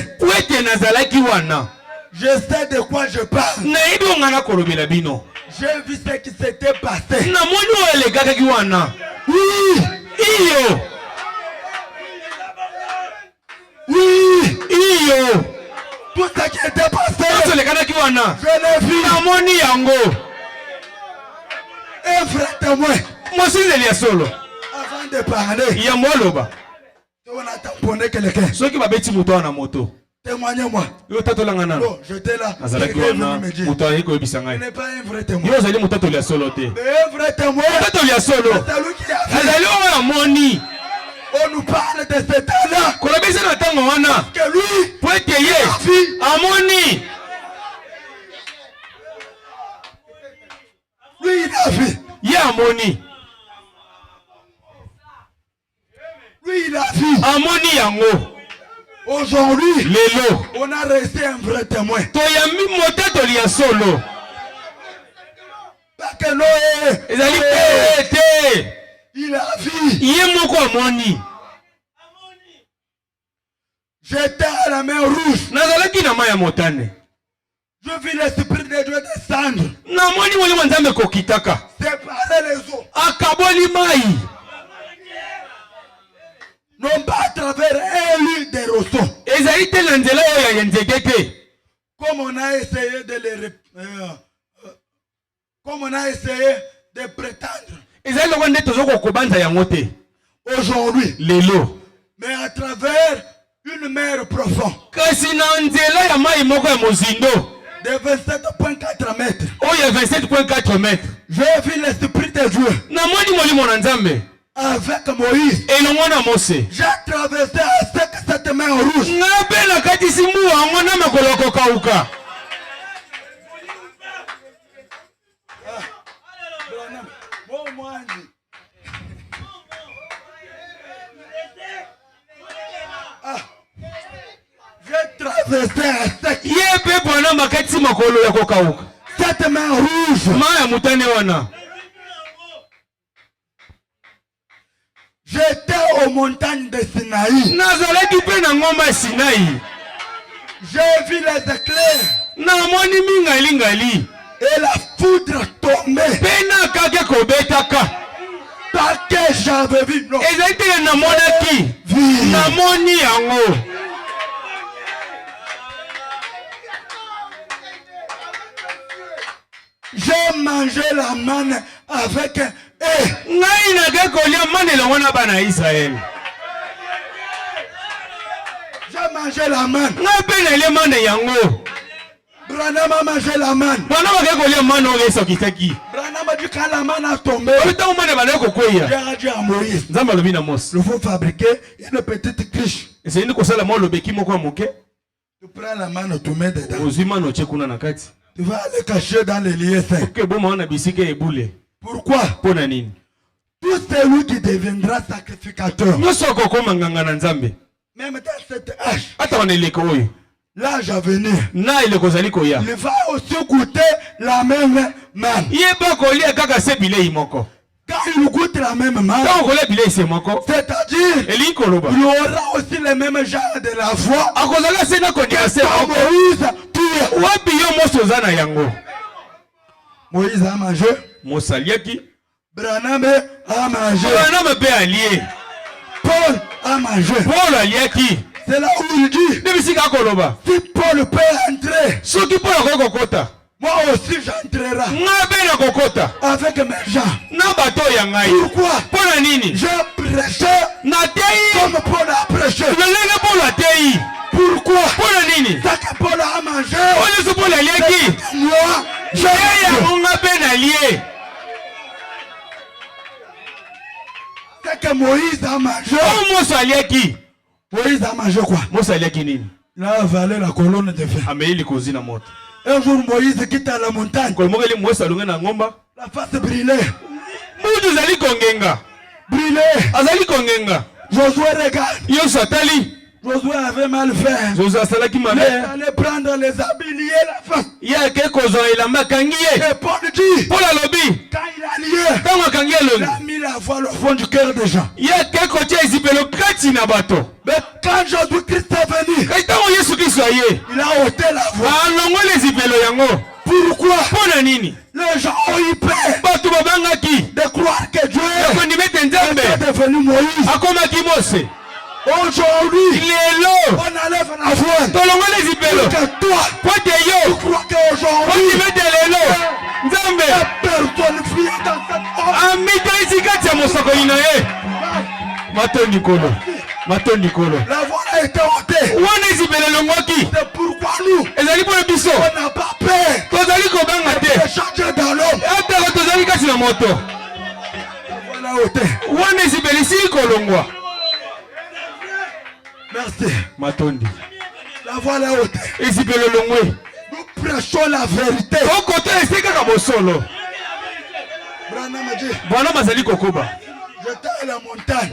Je sais de quoi je parle. J'ai vu ce qui s'était passé. Oui. Oui. Tout ce qui était passé. Je l'ai vu. Un frère témoin. Avant de parler, on a tamponné quelqu'un. Témoignez-moi. Yo tatolanga nana. Non, j'étais là. Azalaki wana mutayi ko bisanga. Il n'est pas un vrai témoin. Yo zali mutatoli ya solo te. Un vrai témoin. Mutatoli ya solo. C'est lui qui a fait. Azali oyo moni. On nous parle de cet homme-là. Kola besa na tango wana. Que lui, Po ete ye amoni. lui il a vu. Ye amoni. Lui il a vu. Amoni yango. Aujourd'hui, Lelo. on a resté un vrai témoin. Toyami mutatoli ya solo. Parce que Noé, Ezali te. il a vu. Ye moko amoni. J'étais à la mer rouge. Nazalaki na maya motane. Je vis l'esprit de Dieu descendre. Namoni molimo nzambe kokitaka. Séparer les eaux. Akaboli mai. Non pas à travers un lit des roseaux. Ezali te na nzela oyo ya nzete te. Comme on a essayé de les... comme on a essayé de prétendre. Ezali loko nde tozoko kobanza yango te. Aujourd'hui. Lelo. Mais à travers une mer profonde. Kasi na nzela ya mai moko ya mozindo. De 27,4 mètres. Oyo ya 27,4 mètres. J'ai vu l'esprit de Dieu. Namoni molimo na nzambe. Avec Moïse. Elongo na Mose. J'ai traversé avec cette mer rouge. Nga pe na katisi mbu yango na makolo kokauka. J'ai traversé avec Ye pe bwana makatisi makolo ya kokauka. cette mer rouge. Ma ya mutane wana. J'étais aux montagnes de Sinaï. Nazalaki pe na ngomba ya Sinai. J'ai vu les éclairs. Namoni mingali. Et la foudre tombée. Pe na kake kobetaka. Parce que j'avais vu. Non. Ezali te namonaki. Namoni yango. J'ai mangé la manne avec un Ngai na kolia manelo wana bana Israël. J'ai mangé la manne. Ngai pe na le mane yango. Branham a mangé la manne. Bana ba kolia mane o eso kitaki. Branham a dit quand la manne a tombé. Obita o mane bana kokweya. J'ai dit à Moïse. Nzamba lobi na Mose. Il faut fabriquer une petite cruche. Ese ndi kosala mo lobeki moko moke. Tu prends la manne, tu mets dedans. Ozima no chekuna na kati. Tu vas aller cacher dans les lieux saints. Ke boma wana bisike ebule. Pourquoi? Pona nini? Tout celui qui deviendra sacrificateur. Nyoso kokoma nganga na Nzambe. Même dans cette âge. Ata wana eleko oyo. L'âge à venir. Na eleko zali koya. Il va aussi goûter la même manne. Yeba kolia kaka se bilei moko. Quand il goûte la même manne. Quand kolia bilei se moko. C'est-à-dire. Eli koloba. Il aura aussi le même genre de la foi. Akozala se na konia se moko. Moïse tout. Wapi yo moso zana yango. Moïse a mangé. Mosaliaki. Branham a mangé. Branham pe allié. Paul a mangé. Paul aliaki. C'est là où il dit. Nebisika koloba. Si Paul peut entrer. Soki Paul akokota. Moi aussi j'entrerai. Nga be na kokota. Avec mes gens. Na bato ya ngai. Pourquoi? Pona nini? Je prêche. Na tei. Comme Paul a prêché. Lelenge Paul atei. Pourquoi? Pona nini? C'est que Paul a mangé. Oyo so Paul aliaki. Moi, je ya nga be na lié. c'est que Moïse a mangé. O moso aliaki. Moïse a mangé quoi? Moso aliaki nini? Il a avalé la colonne de feu. Ameili kozi na moto. Un jour Moïse quitte la montagne. Kolmogeli moso alunga na ngomba. La face brûlée. Mutu zali kongenga. Brûlée. Azali kongenga. Josué regarde. Yo satali. Josué avait mal fait. Josué asalaki Il mabe. allait prendre les habits, lier la face. Ya ke kozwa elamba kangi ye. Et Paul dit, Paul alobi. quand il a lié, Tango kangi il elongi. a mis la voile au fond du cœur des gens. Ya ke kotia ezipelo kati na bato. Mais quand Jésus-Christ est venu, Kasi tango Yesu Kristo aye. il a ôté la voile. Alongoli ezipelo yango. Pourquoi? Pona nini? Les gens ont eu peur Bato babangaki. de croire que Dieu Yakondimete Nzambe. est devenu Moïse. Akomaki Mose. Aujourd'hui, Lelo. on enlève la voile. Tolongoli ezipelo. Que toi, Pote tu yo. crois qu'aujourd'hui, Ondimete lelo. Nzambe. personnifié dans cette ordre. Amita isi kati ya mosakoli na ye. Matondi kolo. Matondi kolo. La voile a a été ôté. C'est pourquoi nous, on n'a pas peur de changer dans l'homme. Voilà ôté. Merci. Matondi. La voilà ôté. Nous prêchons la vérité. Branham a dit, j'étais à la montagne.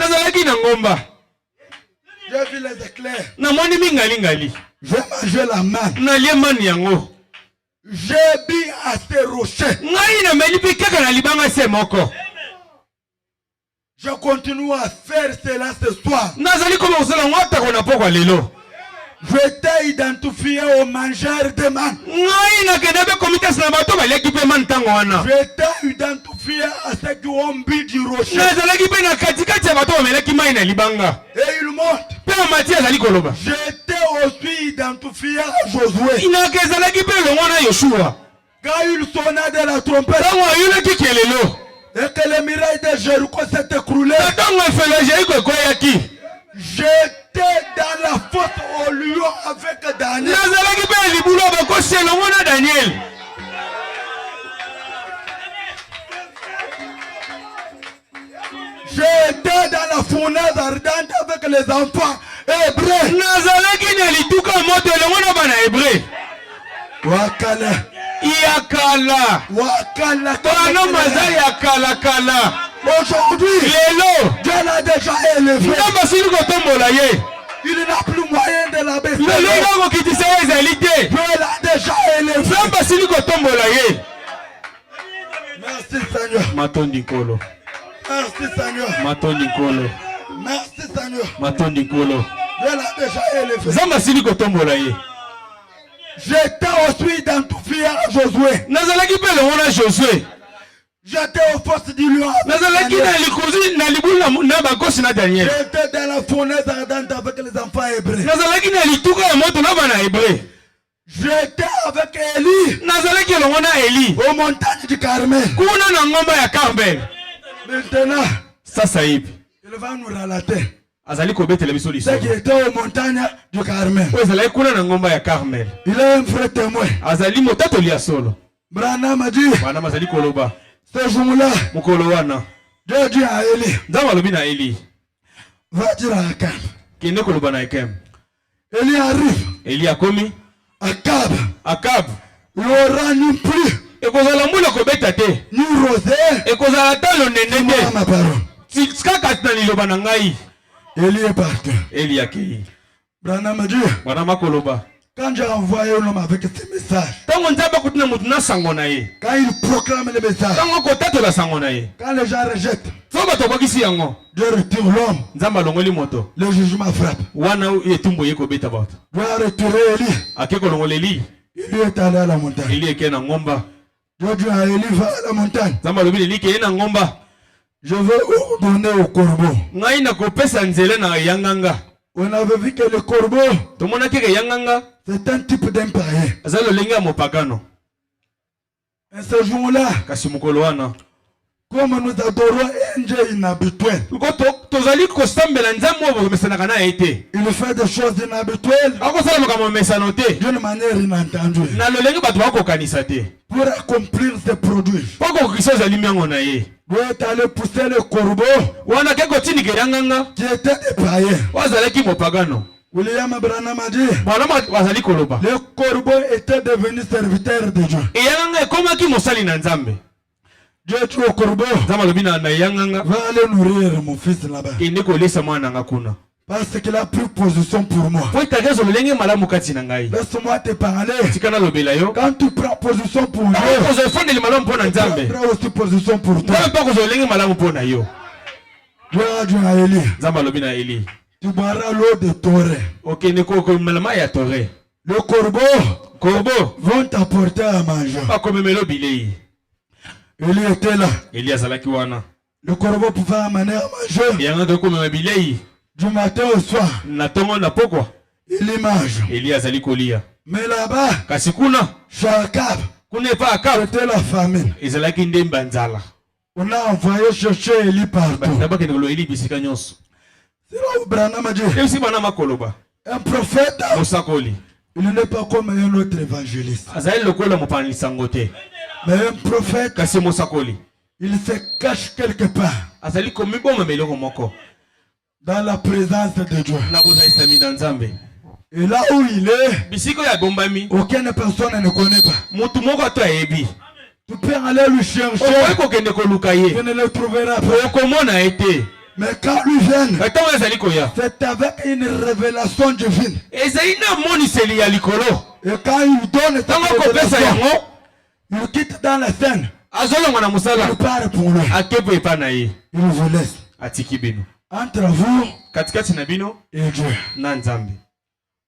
J'ai vu les éclairs. J'ai mangé la manne. J'ai bu à ces rochers. Je continue à faire cela ce soir. Je t'ai identifié au mangeur de manne. Je t'ai identifié à ceux qui ont bu du rocher. Et il monte. Je t'ai aussi identifié à Josué. Quand il sonna de la trompette et que les murailles de Jéricho s'est écroulé, j'étais dans la fosse au lion avec Daniel. J'étais dans la fournaise ardente avec les enfants hébreux. Wakala. Aujourd'hui, Dieu l'a déjà élevé. Il n'a plus moyen de la baisser. Dieu l'a déjà élevé. Merci Seigneur. Matondi Kolo. Merci Seigneur. Matondi Kolo. Merci Seigneur. Matondi Kolo. Dieu l'a déjà élevé. Zambasili kotombolaye. J'étais aussi identifié à Josué. J'étais aux forces du lion. J'étais dans la fournaise ardente avec les enfants hébreux. J'étais avec Élie aux montagnes du Carmel. Maintenant, il va nous relater ce qui était aux montagnes du Carmel. Il est un vrai témoin. Branham a dit, ce jour-là, Dieu dit à Élie, va dire à Akab. Élie arrive. Akab, il n'aura ni plus ni rosé, ni ma parole. Élie est parti. Branham a dit, quand j'ai envoyé un homme avec ces messages, quand il proclame les messages, quand les gens rejettent, Dieu retire l'homme, le jugement frappe. Dieu a retiré Élie. Il est allé à la montagne. Dieu dit à Élie, va à la montagne. Je veux ordonner au corbeau. On avait vu que le corbeau, c'est un type d'impayen. Et ce jour-là, comme nous adorons un Dieu inhabituel, il fait des choses inhabituelles d'une manière inentendue pour accomplir ses produits. Vous êtes allé pousser le corbeau qui était des païens. William Branham a dit, le corbeau était devenu serviteur de Dieu. Dieu dit au corbeau, va aller nourrir mon fils là-bas. Parce qu'il a pris position pour moi. Laisse-moi te parler. Quand tu prends position pour Dieu, tu prends aussi position pour toi. Dieu a dit à Élie, tu boiras l'eau de Toré. Le corbeau vont t'apporter à manger. Élie était là. Le corbeau pouvait amener à manger. Du matin au soir, il y mange. Mais là-bas, chez Akab, c'était la famine. On a envoyé chercher Élie partout. C'est là où Branham a dit, Un prophète, Mosakoli. il n'est pas comme un autre évangéliste. Azali lokola mopani sangote. Mais un prophète, Kasi Mosakoli. il se cache quelque part Azali komi boma meloko moko. dans la présence de Dieu. Na boza isami na Nzambe. Et là où il est, Bisiko ya bombami. aucune personne ne connaît pas. Mutu moko ato ayebi. Tu peux aller le chercher, Okoki kokende koluka ye. tu ne le trouveras pas. Okomona ete. Mais quand lui vient, Ntango azali koya. c'est avec une révélation divine. Ezali na moniseli ya likolo. Et quand il donne cette Ntango kopesa révélation, yango. il quitte dans la scène. Azolonga na musala. Il part pour lui. Akepo epa na ye. Il vous laisse. Atiki bino. Entre vous Katikati na bino et Dieu. na Nzambe.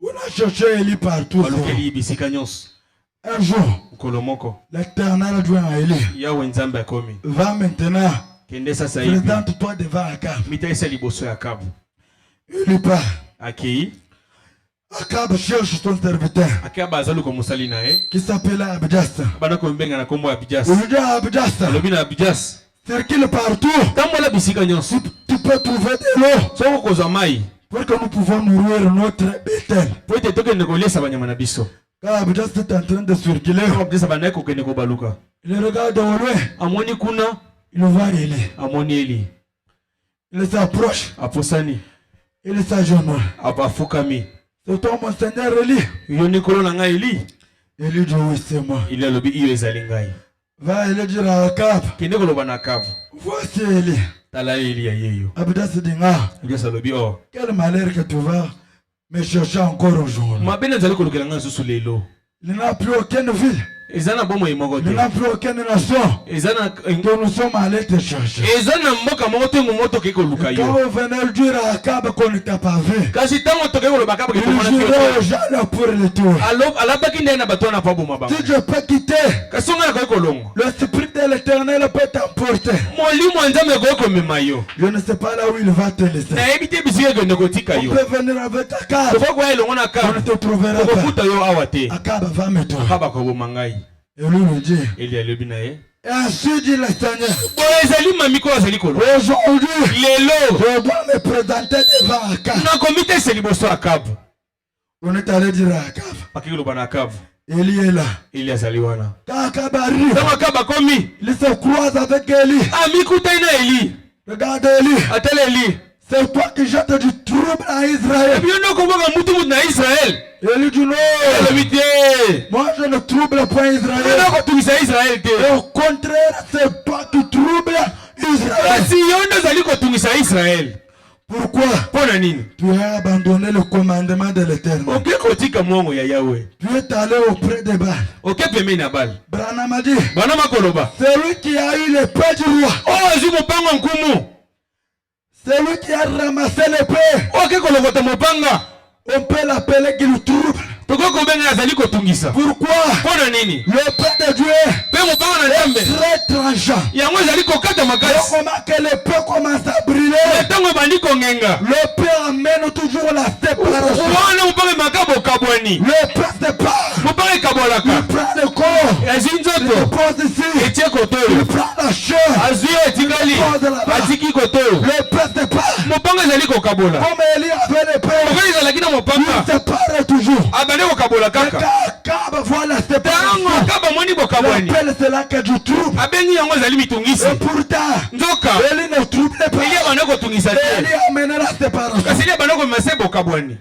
On a cherché Élie partout. Balukeli bisika nyonso. Un jour, Nkolo moko. l'Éternel dit à Élie, Yawe Nzambe akomi. va maintenant, Kende sasa hivi. présente-toi devant Akab. Mitaisa liboso ya Akabu. Élie part. Akei. Akab cherche son serviteur Akaba azali ko musali na ye. qui s'appelle Abdias. Bana ko mbenga na kombo Abijas. Il dit à Abdias, Alobi na Abijas. circule partout. Tambola bisika nyonso. Tu peux trouver de l'eau Soko kozwa mai. pour que nous pouvons nourrir notre bétail. Po ete tokende kolesa banyama na biso. Quand Abdias est en train de circuler, Abijas bana ko kende ko baluka. il regarde au loin, Amoni kuna, il voit Élie. amoni Eli. Il s'approche, Aposani, il s'agenouille. afukami. C'est toi mon Seigneur Élie. Yo nikolo na ngai Eli. Élie dit oui, c'est moi. Ili alobi iyo ezali ngai. Va Élie dire à Akab, Kende koloba na Akabu. voici Élie. Tala Eli ya yeyo. Abdias dit, ah, Abijas alobi oh. quel malheur que tu vas me chercher encore aujourd'hui. Mabene azali kolukela ngai susu lelo. Il n'a plus aucune ville. Eza na bomo imoko Il te. n'a plus aucune nation. Eza na Que nous sommes allés te chercher. eza na mboka moko te moto ke koluka Et quand yo. on venait dire à Akab qu'on ne t'a pas vu, Kasi tango toke koloba Akabu ke il tomona jurait aux te. gens là pour le tour. Alabaki ndena bato na pa boma bango. Si je peux quitter, Kasi nga ko kolongo. l'esprit de l'Éternel peut t'emporter. Molimo nzambe ko komema yo. Je ne sais pas là où il va te laisser. Na ebite bisike ke ndokotika On yo. peut venir avec Akab. Ko ko elongo na On ne Akabu. te trouvera Ko pas. futa yo awate. Akab va me trouver. Akaba ko boma ngai. Et lui me dit, Eli alobi na ye. et ainsi dit le Seigneur, Bo ezali mamiko azali kolo. aujourd'hui, Lelo je dois me présenter devant Akab. na komite seliboso Akabu. On est allé dire à Akab, Paki koloba na Akabu. Élie est là. Eli azali wana. Quand Akab arrive, Tango Akabu komi. il se croise avec Élie. Amikutai na Eli. Regarde Élie, Atala Eli. c'est toi qui jettes du trouble à Israël. Ebi ono koboka mutu mutu na Israël. Élie dit non, Alobi te. moi je ne trouble pas Israël. Ono kotungisa Israël te. Et au contraire, c'est toi qui troubles Israël. Kasi yo ndo ozali kotungisa Israël. Pourquoi? Pona nini? Tu as abandonné le commandement de l'Éternel. Oke kotika mwango ya Yahweh. Tu es allé auprès de Baal. Oke pembeni na Bali. Branham a dit, Bana makoloba. c'est lui qui a eu l'épée du roi. Oh azwi mopango nkumu. C'est lui qui a ramassé l'épée. Oke kolokota mopanga. On peut l'appeler qui le trouble. Toko kobenga azali kotungisa. Pourquoi? Pona nini? L'épée de Dieu Pe mopanga na Nzambe. est très tranchant. Yango ezali kokata Et makasi. comment que l'épée commence à brûler, Tango ebandi kongenga. l'épée amène toujours la séparation. Wana mopanga makabo kabwani. L'épée sépare. Mopanga Il kabolaka. prend le corps. Azwi Il nzoto. le pose ici. Etie kotoyo. Il prend la chair. Azwi etikali. Atiki kotoyo. L'épée sépare. Mopanga ezali kokabola. Comme Élie avait l'épée, Okoki ezalaki na il mopanga. sépare toujours. Abandi kokabola Et kaka. quand Akab voit la Tango séparation, Akabu amoni bokabwani. l'appelle cela que du trouble. Abengi yango ezali mitungisi. Et pourtant, Nzoka. Élie ne troublait Eli pas. abandi kotungisa Élie te. amène la séparation. Kasi Eli abandi komasa bokabwani.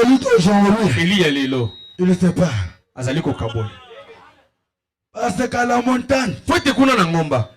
Élie d'aujourd'hui, Eli ya lelo il sépare. azali kokabwani. Parce qu'à la montagne, Po ete kuna na ngomba.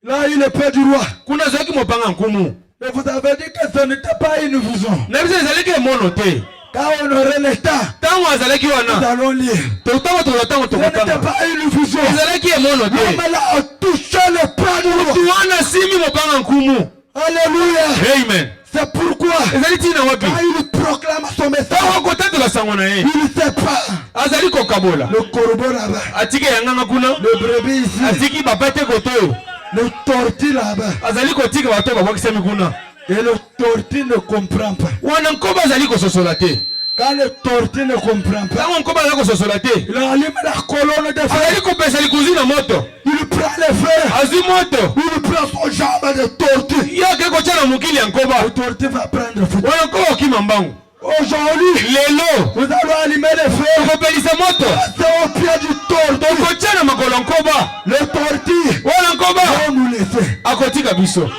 là il est près du roi. Kuna azalaki mopanga nkumu. Mais vous avez dit que ce n'était pas une vision. Na biso ezalaki emono te. Quand on aurait le temps, Tango azalaki nous wana. allons lire. Totango tokotango Ce n'était tokotanga. pas une vision. Ezalaki emono te. L'homme là a touché le pas du roi. Tu wana simi mopanga nkumu. Alléluia. Amen. C'est pourquoi, Ezali tina wapi? quand il proclame son message, Tango kotatola sango na ye. il sépare Azali kokabola. le corbeau là-bas, Atiki yanganga kuna. le brebis ici, Atiki bapate kotoyo. le tortue là-bas. Azali kotika bato babwakisami kuna. Et le tortue ne comprend pas. Wana nkoba azali kososola te. Quand le tortue ne comprend pas, Tango nkoba azali kososola te. il allume la colonne de feu. Azali kopesa likuzi na moto. Il prend le feu. Azwi moto. Il prend son jambe de tortue. Yake kotia na mokili ya nkoba. Le tortue va prendre feu. Wana nkoba okima mbangu. Aujourd'hui, lelo nous allons allumer les feux. kopelisa moto C'est au pied du tordu. kotia na makolo nkoba Le tordu wana nkoba va nous laisser. akotika biso.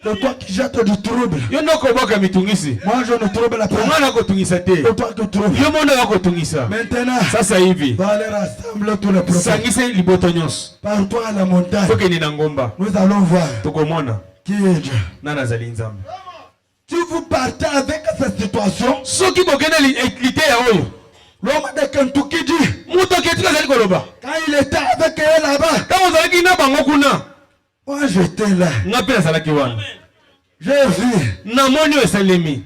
C'est toi qui jettes du trouble. Yo ndoko boka mitungisi. Moi je ne trouble la personne. Ngana kotungisa te. C'est toi qui troubles. Yo mondo yakotungisa. Maintenant, Sasa hivi va aller rassembler tous les prophètes. sangise liboto nyonso. Partout à la montagne. Toke ni na ngomba. Nous allons voir Tokomona qui est Dieu. nana zali nzambe. Si vous partez avec cette situation, Soki bokena lite ya oyo. l'homme de Kentucky dit, Muto ketika zali koloba. quand il était avec eux là-bas, Kama ozalaki na bango kuna. moi j'étais là. Nga pe nazalaki wana. J'ai vu. Namoni oyo esalemi.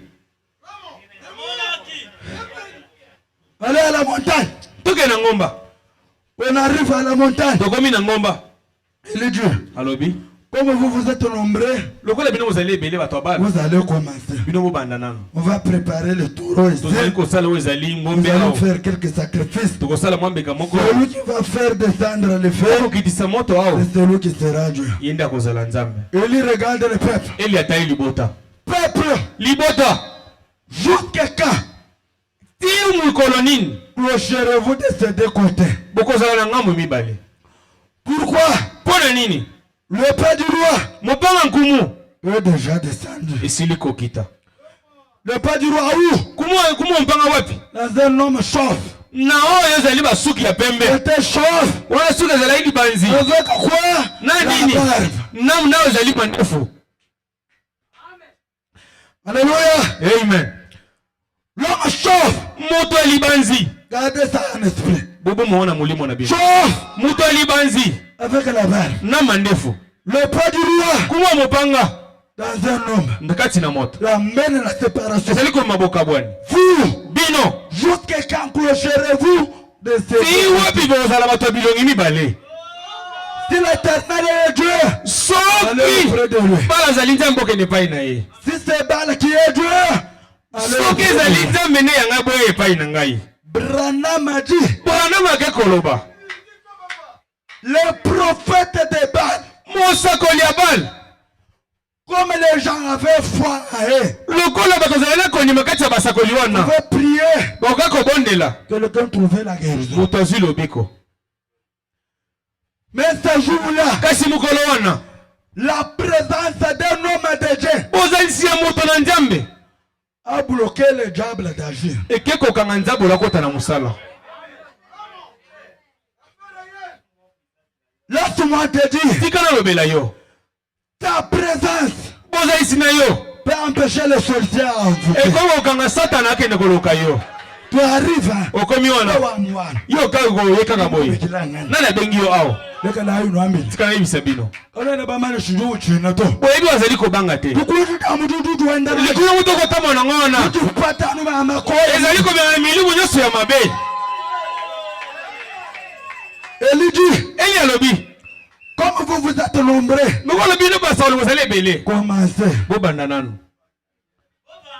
Allez à la montagne. Toke na ngomba. On arrive à la montagne. Tokomi na ngomba. Il est Dieu. Alobi. Comme vous êtes nombreux, Lokola bino mozali ebele bato abala. vous allez commencer. Bino bobanda nano. On va préparer le taureau ici. Tozali kosala oyo ezali Nous ngombe allons awa. faire quelques sacrifices. Tokosala mwambeka moko. Celui qui va faire descendre le feu, Okokitisa moto awa. c'est celui qui sera Dieu. Ye nde akozala nzambe. Il regarde le peuple. Eli atali libota. Peuple, Libota. jusqu'à quand Ti mukolo nini. clochez-vous de ces deux côtés? Bokozala na ngambo mibale. Pourquoi? Pona nini? Le père du roi Mopanga nkumu. est déjà descendu. Esili kokita. Le père du roi où? Kumu mpanga wapi? Dans un homme chauve. Na oyo ezali basuki ya pembe. Il était chauve. Wana suki ezalaki libanzi. Avec quoi? Na La nini? barbe. Namu na ezali mandefu. Alléluia. Amen. L'homme chauve. Moto ya libanzi. Gardez ça en esprit. Bobo muona mulimo na bino. Chauve. Moto ya libanzi. Avec la barbe. Na mandefu. Le père du roi. Kumu mopanga. Dans un homme. Ndakati na moto. La mène la séparation. Ezali ko maboka bwani. Vous. Bino. Jusqu'à quand clocherez-vous de ces Si wapi bozala bato ya bilongi mibale. Si l'éternel est Dieu, allez Soki. auprès de lui. Bala zali nzambe okende epai na ye. Si c'est Baal qui est Dieu, allez Soki auprès de ezali lui. nzambe nde yanga boye epai na ngai. Branham a dit, Branham ake koloba. les prophètes de Baal, Mosakoli ya Bala. comme les gens avaient foi à eux, Lokola bakozala na kondima kati ya basakoli wana. pouvaient prier, Bakoka kobondela. quelqu'un trouvait la guérison. Moto azwi lobiko. Mais ce jour-là, Kasi mokolo wana. la présence d'un homme de Dieu Ozalisi ya moto na nzambe. a bloqué le diable d'agir. Eke kokanga nzambe olakota na mosala. Laisse-moi te dire, Tika na lobela yo. ta présence Bozalisi na yo. peut empêcher les sorciers à envoûter. Ekoma kokanga satana akende koloka yo. Tu arrives, hein, Okomi wana. Yo kaka koyekaka boye. Nani abengi yo awa. Tika na yebisa bino. Boyebi wazali kobanga te. Likuna mutu okotama nango wana. Ezali kobanga na milimu nyonso ya mabe. Eli alobi. Comme vous vous êtes nombreux, Mokolo bino basolo bozali ebele. commencez. Bobanda nanu.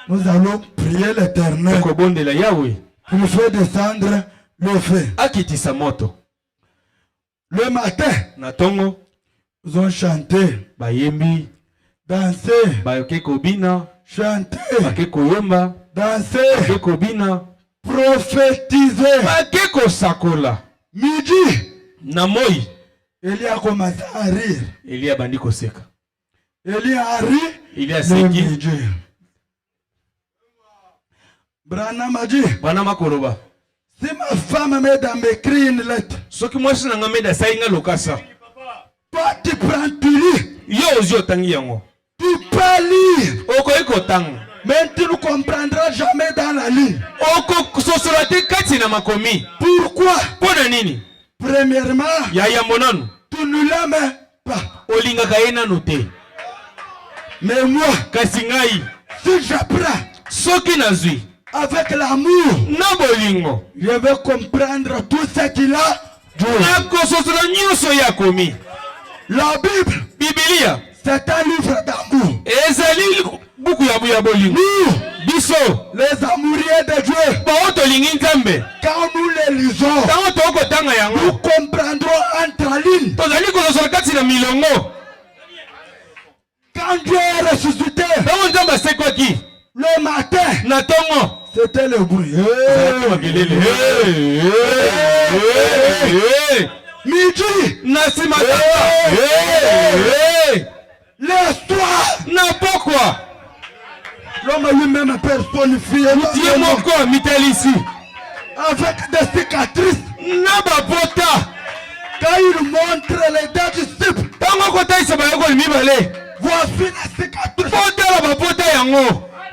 Nous allons prier l'Éternel Okobondela Yahweh. pour faire descendre le feu. Akitisa moto. Le matin, Na tongo. nous allons chanter, Bayembi. danser, Bayoke kobina. chanter, Bake koyemba. danser, Bake kobina. prophétiser. Bake kosakola. Midi, Na moi. Élie a commencé à rire. Elia bandi koseka. Élie a ri, Elia le seki. midi. Branham a dit, Bana makoloba. si ma femme m'aide à m'écrire une lettre, Soki mwasi na ngameda sainga lokasa. toi tu prends, tu lis, Yo ozi otangi yango. tu peux lire, Okoki kotanga. mais tu ne comprendras jamais dans la ligne. Oko sosola te kati na makomi. Pourquoi? Pona nini? Premièrement, Ya yambo nanu. tu ne l'aimes pas. Olingaka ye nanu te. Mais moi, Kasi ngai. si j'apprends Soki nazwi. avec l'amour, Na bolingo. je vais comprendre tout ce qu'il a dit. Nakososola nyonso ya komi. La Bible, Biblia. c'est un livre d'amour. Ezali buku ya bolingo. Nous, Biso. les amouriers de Dieu, Bao tolingi nzambe. quand nous les lisons, Tango tokotanga nous yango. comprendrons entre lignes. Tozali kososola kati na milongo. Quand Dieu est ressuscité, Tango nzambe asekwaki. Natongo. C'était le bruit. Midi. Nasimata. L'histoire. Na pourquoi? L'homme lui-même personnifié. Dieu mon corps, Mitel ici. Avec des cicatrices. Nabapota. Quand il montre les deux disciples. Tango kota isaba yako mibale. Voici la cicatrice. Pota la bapota yango.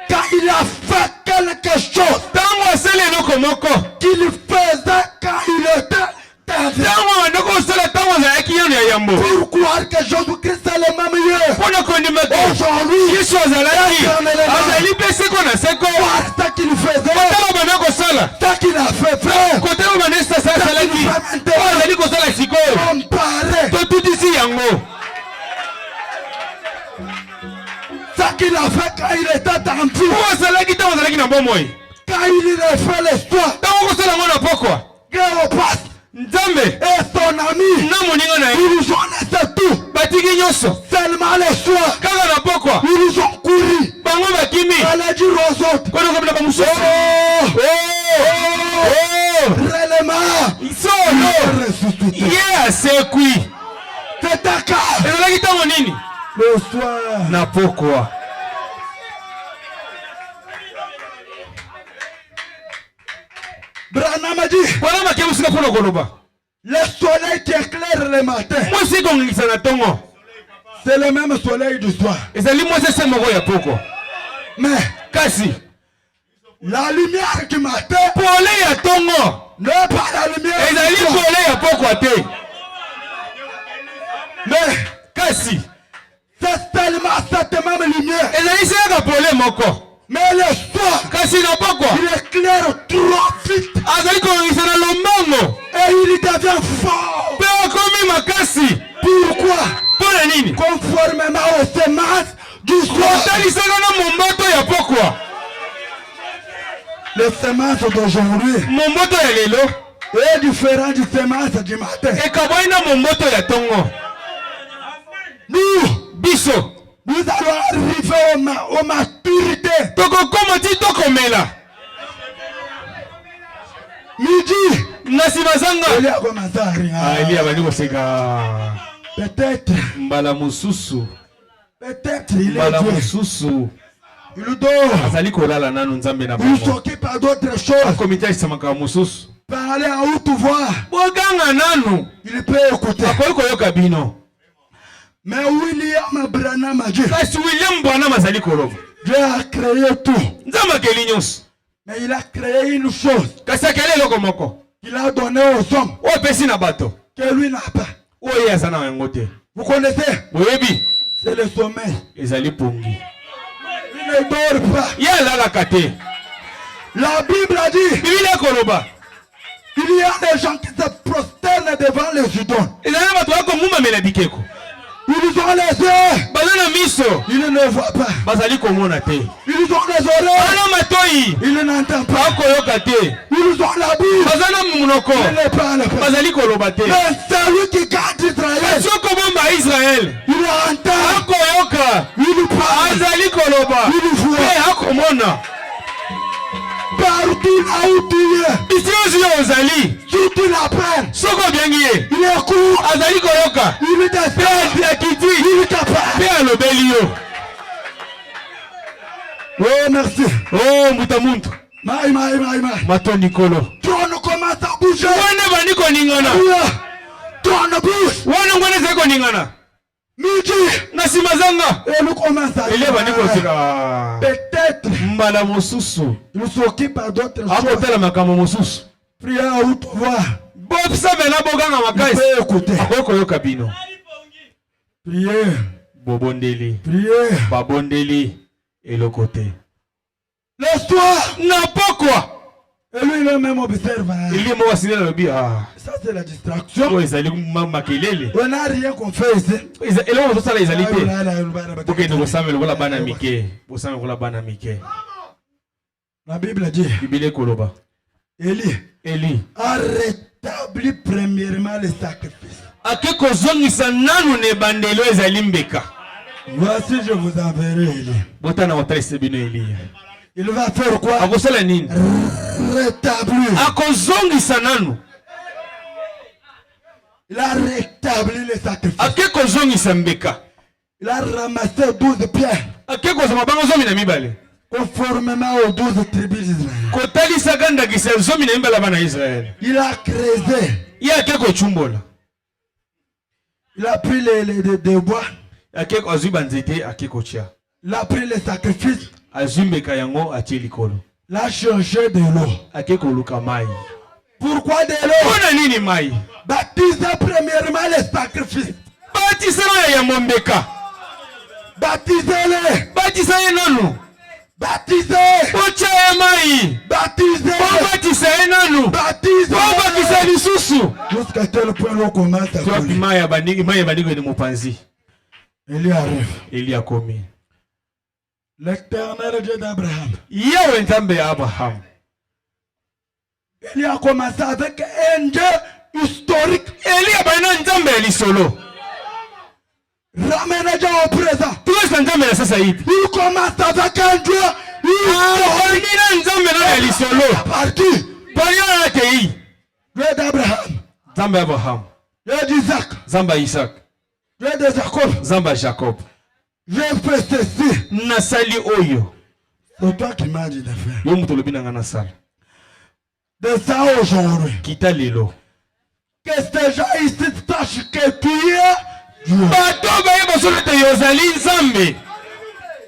Quand il a fait quelque chose. Tango asele loko moko. Qu'il faisait quand il était dans tango ndoko sala tango za yaki yana yambo. Pour croire que Jésus-Christ est le même Dieu. Pona kondimaka. Aujourd'hui. Yesu azalaki. Azali pese kona seko. Ce qu'il faisait. Kota bana ko sala. Ce qu'il a fait frère. Kota bana sa salaki. Azali ko sala siko. Comparé. To tout ici yango. Ce qu'il a fait quand il était en vie. Pourquoi salaki tango azalaki na bomoi? Quand il refait l'histoire. Tango ko sala ngona pourquoi? Cléopas. Nzambe. Et son ami. Na moninga na. Ils ont laissé tout. Batiki nyoso. Seulement le soir. Kaka na pourquoi? Ils ont couru. Bango bakimi. Elle a dit aux autres. Kono kabla ba muso. Réellement. Solo. Yeah, c'est qui? C'est Dakar. Ezalaki tango nini? Le soir. Na pourquoi? Branham a dit. Voilà ma kemusika pour koloba. Le soleil qui éclaire le matin. Moi c'est qu'on ngisa na tongo. C'est le même soleil du soir. Ezali moi c'est moko ya poko. Mais kasi la lumière du matin. Pole ya tongo. Ne pas la lumière. Ezali pole ya poko ate. Mais kasi c'est tellement cette même lumière. Ezali c'est ka pole moko. Mais le soir, kasi na poko. Il éclaire trop vite. Azali ko ngisa na lombongo. Et il devient fort. Pe komi makasi. Pourquoi? Pole nini? Conformément aux semences du soir. Talisaka na mombato ya pokwa. Les semences d'aujourd'hui. Mombato ya lelo est différent du semence du matin. E kaboi na mombato ya tongo. Nous, biso, nous allons arriver au maturité. Toko komoti toko mela. Midi. Nasi bazanga. Elia commencé à rien. Elia bani koseka. Peut-être. Mbala mususu. Peut-être il est mbala Dieu. mususu. Il dort. Azali kolala nanu nzambe na Il s'occupe à d'autres choses. Komite isamaka mususu. Parler à haute voix. Boganga nanu. Il peut écouter. Akoyi koyoka bino. Mais William Branham a dit. Kasi William Branham azali koloba. Dieu a créé tout. Nzamba keli nyonso. Mais il a créé une chose. Kasi akele eloko moko. Il a donné aux hommes. O pesi na bato. Que lui n'a pas. Oye azana yango te. Vous connaissez? Boyebi. C'est le sommeil. Ezali pongi. Il ne dort pas. Ya lalaka te. La Bible a dit. Biblia koloba. Il y a des gens qui se prosternent devant les idoles. Ezali bato bako mumamela bikeko. Ils ont les yeux. Bazana miso. Ils ne voient pas. Bazali komona te. Ils ont les oreilles. Ana matoi. Ils n'entendent pas. Akoyoka te. Ils ont la bouche. Bazana munoko. Ils ne parlent pas. Bazali koloba te. Mais celui qui garde Israël. Soko bomba Israël. Il entend. Akoyoka. Il parle. Azali koloba. Il voit. Te akomona. Partout là où tu es. Ici aussi ozali. Si tu l'appelles. Soko biengie. Il écoute. Azali koyoka. Il t'appelle. Pe akiti. Il t'appelle. Pe alobeli yo. Oh merci. Oh mutamuntu. Maï. Mato Nicolo. Trône commence à bouger. Wana bani koningana. Trône bouge. Wana ngwana ze koningana. Midi. Nasimazanga. Et nous commençons à Ele bani kosika. peut-être. Mbala mususu. Il s'occupe à d'autres choses. Akotela makambo mususu. Prière à haute voix. Bob sabela boganga Il makasi. peut écouter. Akoko yoka bino. Prière. Bobondeli. Prière. Babondeli. Elokote. Laisse-toi. Na pokwa. Et lui, il est même observe. Ili mo wasile na lobi ah. Ça, c'est la distraction. O ezali makelele. On n'a rien qu'on fait ici. Elo mo sala ezali te. La Boke ndo kosame lokola bana mike. Bosame lokola bana mike. Bible dit. Bibile koloba. Eli a rétabli premièrement les sacrifices. Ake kozongisa nanu ne bandelo ezali mbeka. Voici, je vous enverrai Élie. Botana watalise bino Eli. Il va faire quoi? Akosala nini? Rétablir. Akozongisa nanu. Il a rétabli les sacrifices. Akekozongisa mbeka. Il a ramassé 12 pierres. Akekozama bango zomi na mibale. Conformément aux 12 tribus d'Israël. Kotalisa ganda gisa zomi na mibale bana Israël. Il a creusé. Il a keko chumbola. Il a pris les bois. Akeko azuba nzete akeko chia. Il a pris les sacrifices. Azumbeka yango atie likolo. Il a cherché de l'eau. Akeko luka mai. Pourquoi de l'eau? Pona nini mai? Baptisez premièrement les sacrifices. Batisela ya mombeka. Baptisez-les. Batisa nanu. Baptisez. Ocha ya mai. Baptisez. Batisa nanu. Baptisez. Batisa lisusu. Jusqu'à tel point l'eau commence à couler. Mai ya bandiki ni mopanzi. Élie arrive. Élie a commis. L'Éternel Dieu d'Abraham. Yahweh Nzambe ya Abraham. Élie a commencé avec un Dieu historique. Élie a bana Nzambe ya lisolo. Ramène Dieu au présent. Tout ça Nzambe ya sasa hivi. Il commence avec un Dieu historique. Ni Nzambe na ya lisolo. Parti. Bayo ya tei. Dieu d'Abraham. Nzambe ya Abraham. Dieu d'Isaac. Nzambe ya Isaac. Dieu de Jacob. Nzambe ya Jacob. J'ai fait ceci. Nasali oyo. C'est toi qui m'as dit de faire. Yo muto lobi nanga nasala. De ça aujourd'hui. Kita lelo. Que ces gens ici sachent que tu es Dieu. Bato baye bosolo te yozali Nzambe.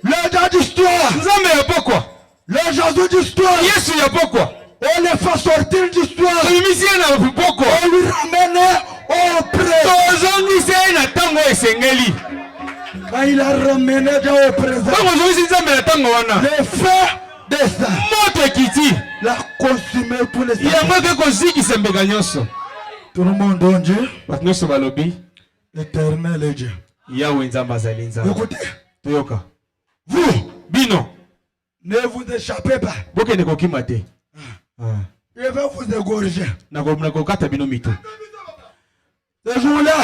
Le Dieu d'histoire. Nzambe ya pokwa. Le Jésus d'histoire. Yesu ya pokwa. On les fait sortir d'histoire. Limisi na pokwa. On lui ramène au présent. Tozongisa na tango esengeli. Quand il a ramené Dieu au présent. Le feu de ça. La consumé tous les sacrifices. Tout le monde donne Dieu. L'éternel est Dieu. Écoutez. Vous. Bino. Ne vous échappez pas. Je vais vous égorger. Ce jour-là.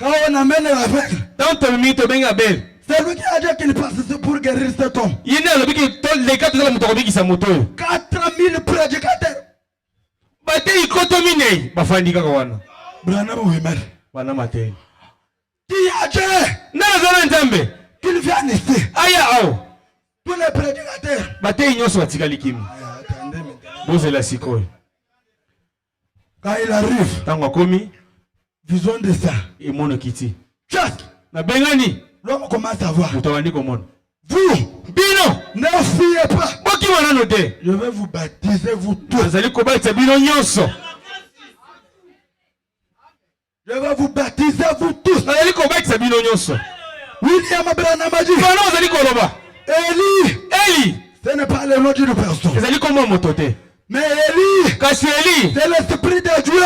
Quand on amène la veille, c'est lui qui a dit qu'il passe pour guérir cet homme. 4000 prédicateurs. Branham Wimel. Qui a dit qu'il vienne ici. Tous les prédicateurs. Quand il arrive, vision de ça. Et mon kiti. Just. Na bengani. L'homme commence à voir. Vous. Bino. Ne fuyez pas. Je vais vous baptiser vous tous. Je vais vous baptiser vous tous. William Branham a dit. Élie. Ce n'est pas le nom d'une personne. Mais Élie. C'est l'esprit de Dieu.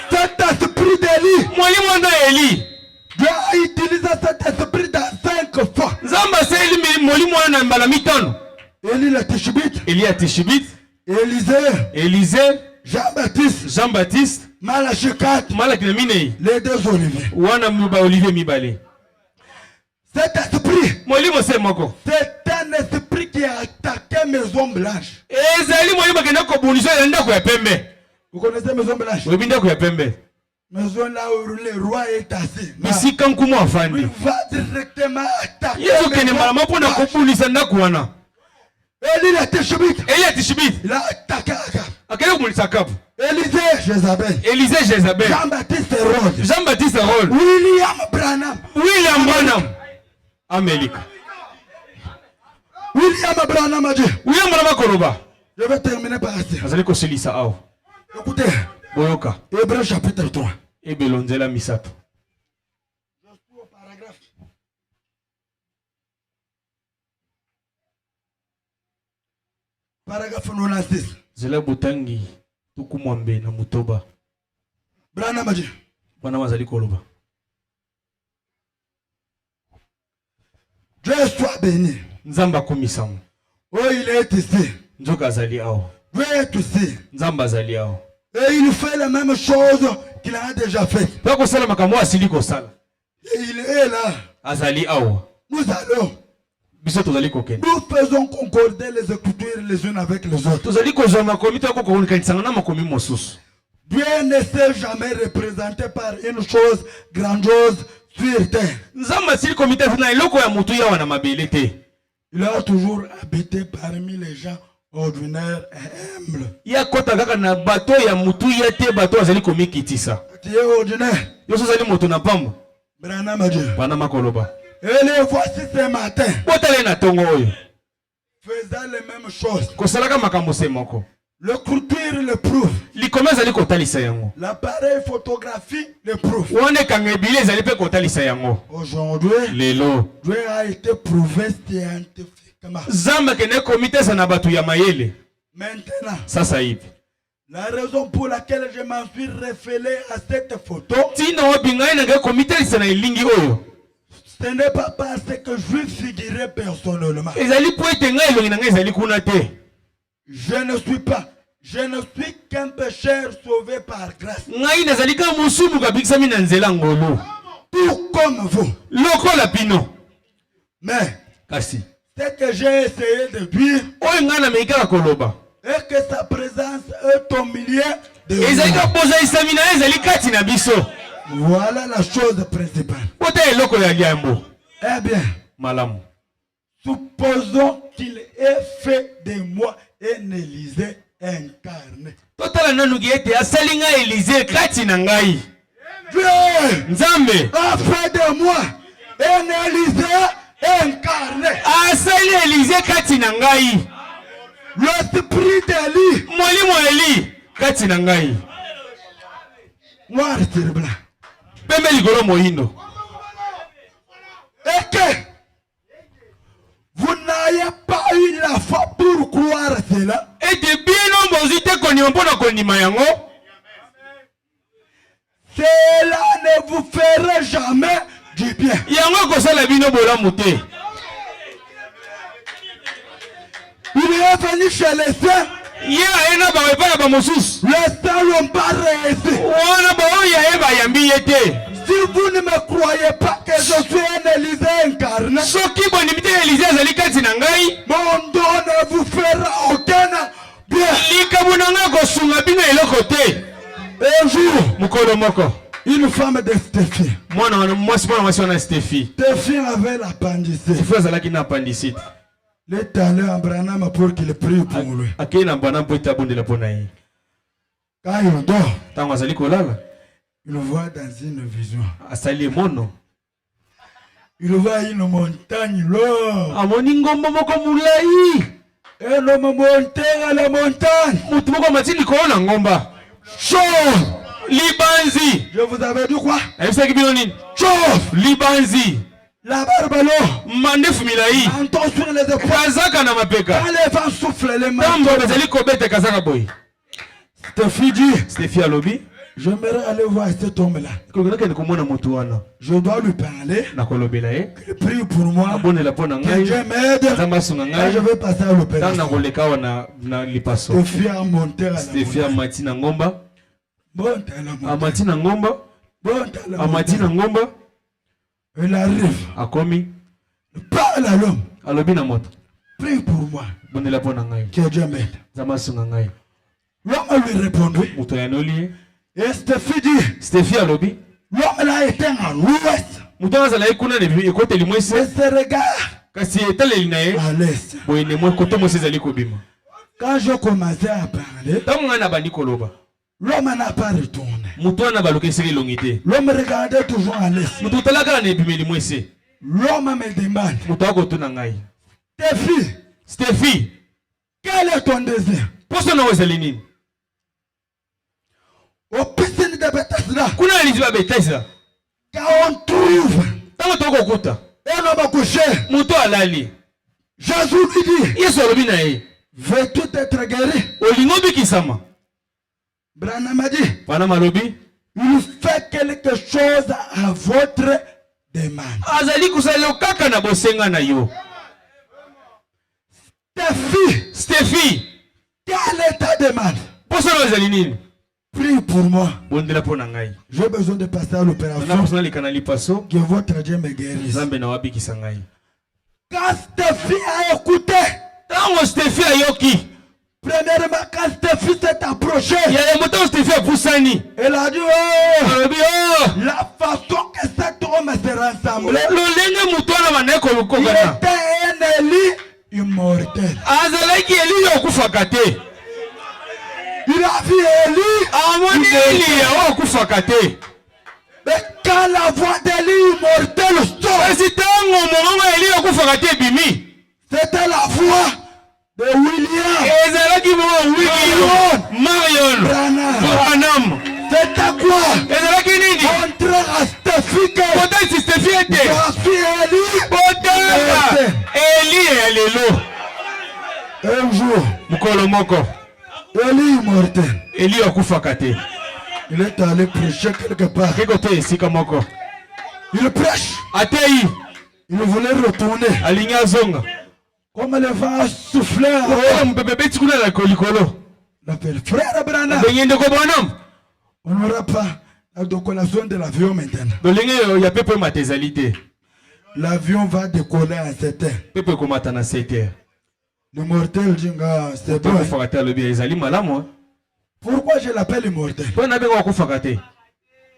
Cet esprit d'Élie. Dieu a utilisé cet esprit dans 5 fois. Élie le Tishbite. Élisée. Jean-Baptiste. Malachi 4. Les 2 Oliviers. Cet esprit. C'est un esprit qui a attaqué Maison Blanche. Vous connaissez Maison Blanche? Maison là où le roi est assis. Il va directement attaquer. Élie le Tishbite. Il a attaqué Akab. Élisée Jézabel. Jean-Baptiste Rôle. William Branham. Amérique. William Branham a dit. Koroba. Je vais terminer par ici. Écoutez. Hébreux chapitre 3. Ebelonzela misato. Paragraphe 96. Zela butangi tukumwambe na mutoba. Branham a dit. Bwana mazali koloba. Dieu soit béni. Nzamba komisamu. Oh, il est ici. Nzoka azali ao. Dieu est ici. Nzamba azali ao. Et il fait la même chose qu'il a déjà fait. Bako sala makamwa asili ko sala. Et il est là. Azali ao. nous allons. Nous faisons concorder les écritures les unes avec les autres. Dieu ne s'est jamais représenté par une chose grandiose sur terre. Il a toujours habité parmi les gens ordinaires et humbles. Tu es ordinaire. Branham a dit. Et les voici ce matin. Faisant les mêmes choses. L'écriture le prouve. L'appareil photographie le prouve. Aujourd'hui, Dieu a été prouvé scientifiquement. Maintenant, la raison pour laquelle je m'en suis référé à cette photo, ce n'est pas parce que je figurais personnellement. Je ne suis qu'un pécheur sauvé par grâce. Tout comme vous. Mais, ce que j'ai essayé de dire, est que sa présence est au milieu de nous. Voilà la chose principale. Eh bien, supposons qu'il ait fait de moi un Élysée incarné. Dieu a fait de moi un Élysée incarné. L'esprit d'Élie, noir sur blanc. Et que vous n'ayez pas eu la foi pour croire cela. Cela ne vous fera jamais du bien. Il est venu chez les saints. Les saints l'ont pas réussi. Si vous ne me croyez pas que je suis un Élysée incarné, mon don ne vous fera aucun bien. Un jour, une femme de Stéphie avait l'appendicite. Le talent à Branham pour qu'il prie pour lui. Quand il dort, il voit dans une vision. Il voit une montagne là. Et l'homme montait à la montagne. Chauffe. Libanzi. Je vous avais dit quoi? Chauffe. Libanzi. La barbalo. Mandef milai. Anton sur les épaules. Kazaka na mapeka. Quand les vents soufflent les mains. Stéphie dit. Stéphie a lobby. J'aimerais aller voir cet homme-là. Je dois lui parler. Il prie pour moi. Que Dieu m'aide. Je vais passer à l'opération. Stéphie a monté à la montagne. Il arrive. Il parle à l'homme. Prie pour moi. Que Dieu m'aide. L'homme lui répondit. Et Stéphie dit. L'homme là était en l'ouest. Et ses regards à l'est. Quand je commençais à parler, l'homme n'a pas retourné. L'homme regardait toujours à l'est. L'homme me demande. Stéphie, quel est ton désir? Au piscine de Bethesda, quand on trouve un homme couché, Jésus lui dit, veux-tu être guéri? Branham a dit, il fait quelque chose à votre demande. Stéphie, quelle est ta demande? Prie pour moi. J'ai besoin de passer à l'opération. Que votre Dieu me guérisse. Quand Steffi a écouté, Tango Steffi a yoki. Premièrement, quand Steffi s'est approché, Il y a un moto Steffi a poussani. elle a dit, Oh, la façon que cet homme s'est rassemblé, le lengue mutwana maneko il lukogana. était un Élie immortel. Azalaki Eli okufaka te. Il a vu Élie. Amoni Eli okufaka te. Mais quand la voix d'Élie immortel sort, Kasi tango mongo Eli okufaka te bimi. c'était la voix de William. Ezalaki mongo William Marion Branham. C'était quoi? Ezalaki nini? Montrer à Steffi que Bota si Steffi ete. voici Élie. Bota Eli elelo. Un jour, Mukolo moko. Élie immortel. Eli okufaka te. Il est allé prêcher quelque part. Keko te esika moko. Il prêche. Atei Il voulait retourner. alingi azonga. Comme le vent a soufflé, Oh mbebe tikuna la kolikolo. il appelle frère Branham. Bengende ko bonhomme. On n'aura pas la décollation de l'avion maintenant. Dolenge ya pepe matezalité. L'avion va décoller en 7 heures. Pepe ko matana 7 heures. L'immortel dit, c'est bon. Ko fakata le bien ezali malamu. Pourquoi je l'appelle immortel? Po na bengo ko fakate.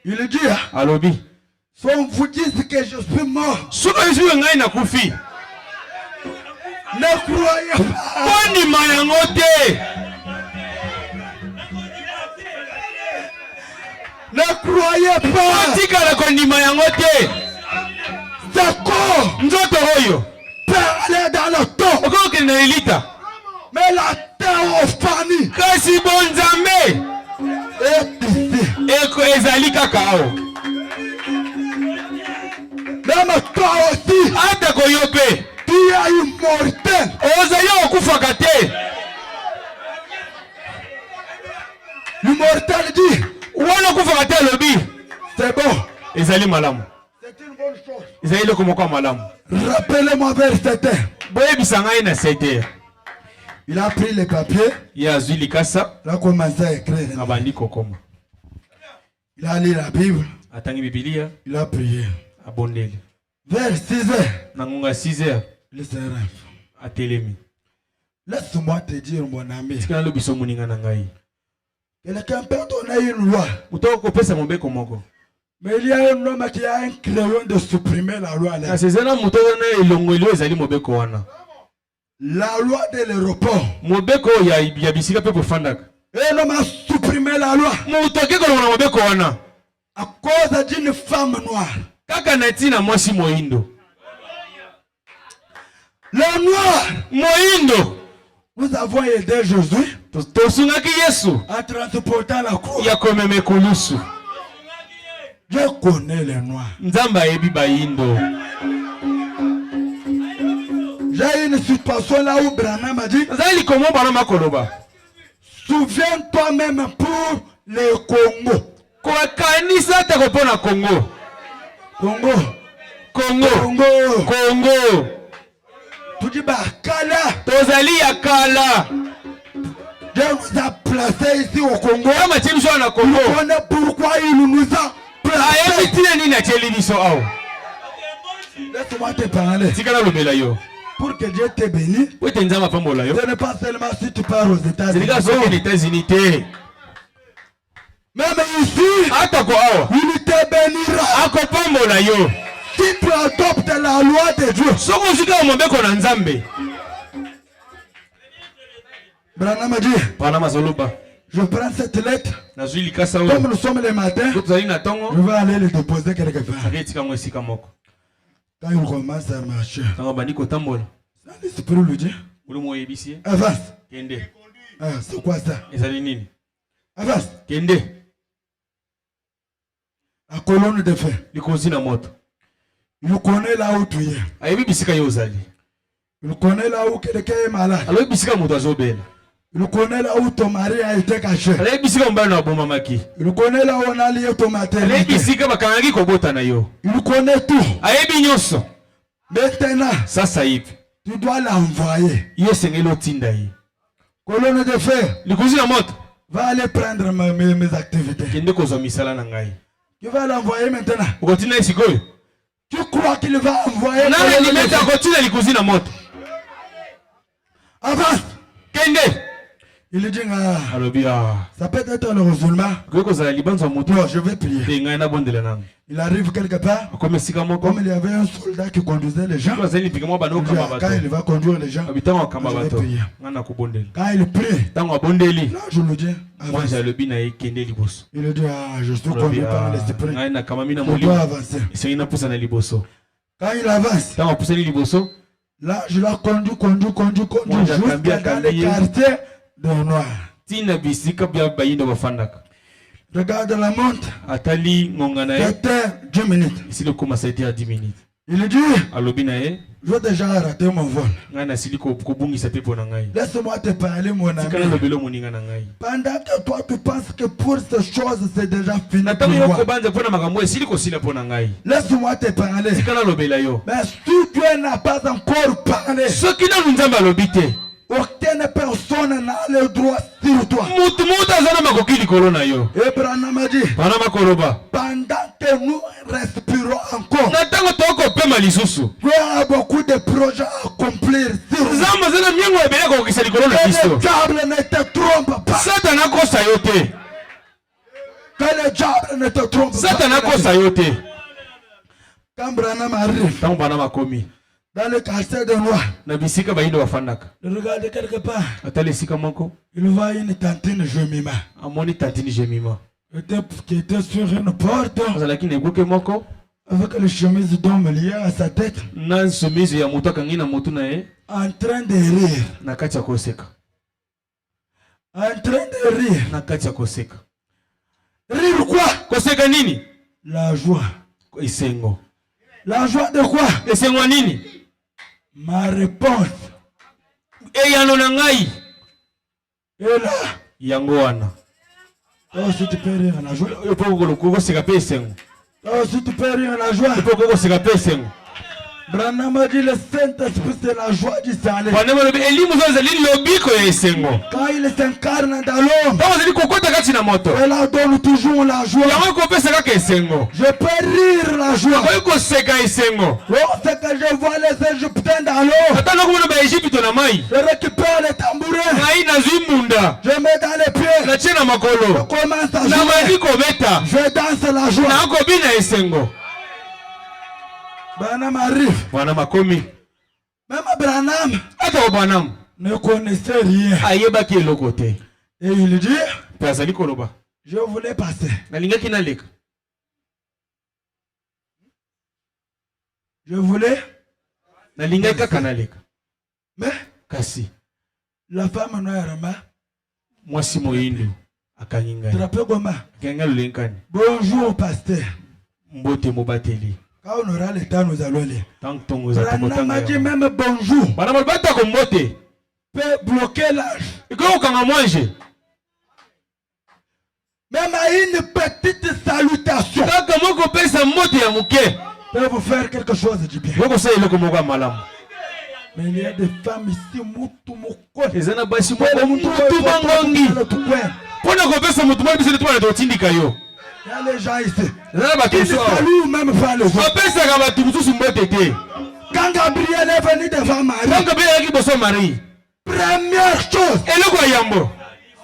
Il dit, Alobi. si on vous dit que je suis mort, Suka yesu ngai na kufi. ne croyez pas. Boni mayango te. Ne croyez pas. Tika la kondima yango te. C'est quoi? Nzoto oyo. Peut aller dans le temps. Oko ke na elita. Mais la terre au famille Kasi bonzambe. est ici. Eko ezali kaka ao. Même toi aussi, Ata ko yope. tu es immortel. Ozali okufaka te. L'immortel dit, Wana okufaka te alobi. c'est bon. Ezali malamu. C'est une bonne chose. Ezali loko moko malamu. Rappelez-moi vers 7 heures. Boyebisa ngai na 7 heures. Il a pris les papiers, Ye azwi likasa il a commencé à écrire. abandi kokoma. Il a lu la Bible, Atangi bibilia il a prié. abondeli. Vers 6 heures, Na ngonga 6 heures il se rêve. atelemi. Laisse-moi te dire, mon ami, Tika lobi so moninga na ngai. quelqu'un peut donner une loi, Muto kopesa mobeko moko. mais il y a un homme qui a un crayon de supprimer la loi. Na sezana muto na elongwelo ezali mobeko wana. La loi de l'aéroport. Mobeko ya bisika pe pofandaka. Un homme a supprimé la loi Muto ke kolonga na mobeko wana. à cause d'une femme noire. Kaka na tina mwasi moindo. Le noir, Moindo. nous avons aidé Jésus Tosungaki Yesu. à transporter la croix. Ya komeme kulusu. Je connais les noirs. Nzamba yebi baindo. J'ai une situation là où Branham a dit, Zali komo bana makoloba. souviens-toi même pour le Congo. Kwa kanisa ta kopona Congo. Congo. Congo. Congo. Congo. Tu dis, bah, Kala, Tozali ya kala. Dieu nous a placés ici au Congo. Kama chimsho na Congo. On connaît pourquoi il nous a placés. Ayebi tina nini acheli biso ao. Laisse-moi te parler. Tikala lobela yo. Pour que Dieu te bénisse, Wete nzamba pambola yo. ce n'est pas seulement si tu pars aux États-Unis. Zilika soki ni États-Unis te. Même ici, Ata ko awa. il te bénira. Ako pambola yo. Si tu adoptes la loi de Dieu. Soko shika mobeko na nzambe. Branham a dit, Pana mazoloba. je prends cette lettre. Nazwi likasa Comme oyo. nous sommes le matin, Tozali na tongo. je vais aller le déposer quelque part. Aketika mo esika moko. Quand il commence à marcher, Tango bandi kotambola. ça l'esprit lui dit, Uli mo yebisi. avance. Kende. Ah, c'est quoi ça? Ezali nini? Avance. Kende. La colonne de feu. Likozi na moto. Il connaît là où tu es. Ayebi bisika yo ozali. Il connaît là où quelqu'un est malade. Alobi bisika moto azobela. Il connaît là où ton mari a été caché. Ayebi bisika mbana na bomamaki. Il connaît là où on a lié ton Ayebi maternité. bisika bakangaki kobota na yo. Il connaît tout. Ayebi nyonso. Maintenant, Sasa hivi. tu dois l'envoyer. Ye sengeli otinda ye. Colonne de feu, Likozi na moto. va aller prendre mes activités. Kende kozwa misala na ngai. Tu vas l'envoyer maintenant. Okotinda ye sikoyo. Tu crois qu'il va envoyer nani limeta kotina likuzina moto avance kende il dit ça peut être le musulman non je vais prier il arrive quelque part comme il y avait un soldat qui conduisait les gens quand il va conduire les gens je vais prier quand il prie là je le dis il dit je suis conduit par l'esprit je dois avancer quand il avance là je la conduis jusqu'à dans les quartiers de noir. Regarde la montre. C'était 10 minutes. Ici le commence à être à 10 minutes. Il dit, j'ai déjà raté mon vol. Laisse-moi te parler, mon ami. Pendant que toi tu penses que pour ces choses c'est déjà fini. Laisse-moi te parler. Mais si Dieu n'a pas encore parlé, aucune personne n'a le droit sur toi. Abraham a dit, pendant que nous respirons encore, Dieu a beaucoup de projets à accomplir sur nous. Que le diable ne te trompe pas. Que le diable ne te trompe pas. Quand Abraham arrive dans le quartier de Noir, regardez quelque part, il voit une tantine Jemima qui était sur une porte avec le chemise d'homme lié à sa tête en train de rire. Rire quoi? La joie. La joie de quoi? Ma réponse. Et là, oh, si tu peux rire à la joie. Oh, si tu peux rire à la joie. Branham a dit le Saint-Esprit c'est la joie du salut. Quand il s'incarne dans l'homme, elle donne toujours la joie. Je peux rire la joie. Lorsque je vois les Égyptiens dans l'eau, je récupère les tambourins. Je mets dans les pieds. Je commence à jouer. Je danse la joie. Branham arrive. Même Branham ne connaissait rien. Et il dit, je voulais passer. Je voulais. Mais la femme noire, bonjour pasteur. Quand on aura le temps, nous allons aller. Branham a dit même bonjour. Peut bloquer l'âge. Même à une petite salutation. Peut vous faire quelque chose du bien. Mais il y a des femmes ici, il y a les gens ici. Ils saluent même pas les autres. Quand Gabriel est venu devant Marie, première chose,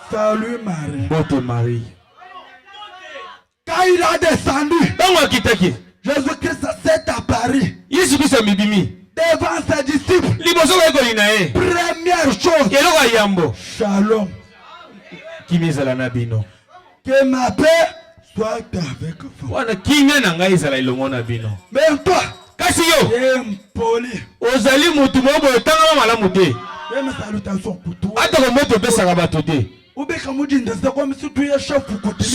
salut Marie. Quand il a descendu, Jésus-Christ s'est apparu devant ses disciples. Première chose, shalom. Que ma paix soit avec vous. Mais toi, tu es impoli. Même salutation pour toi. Ou bien comme vous dites, c'est comme si tu es chef pour continuer.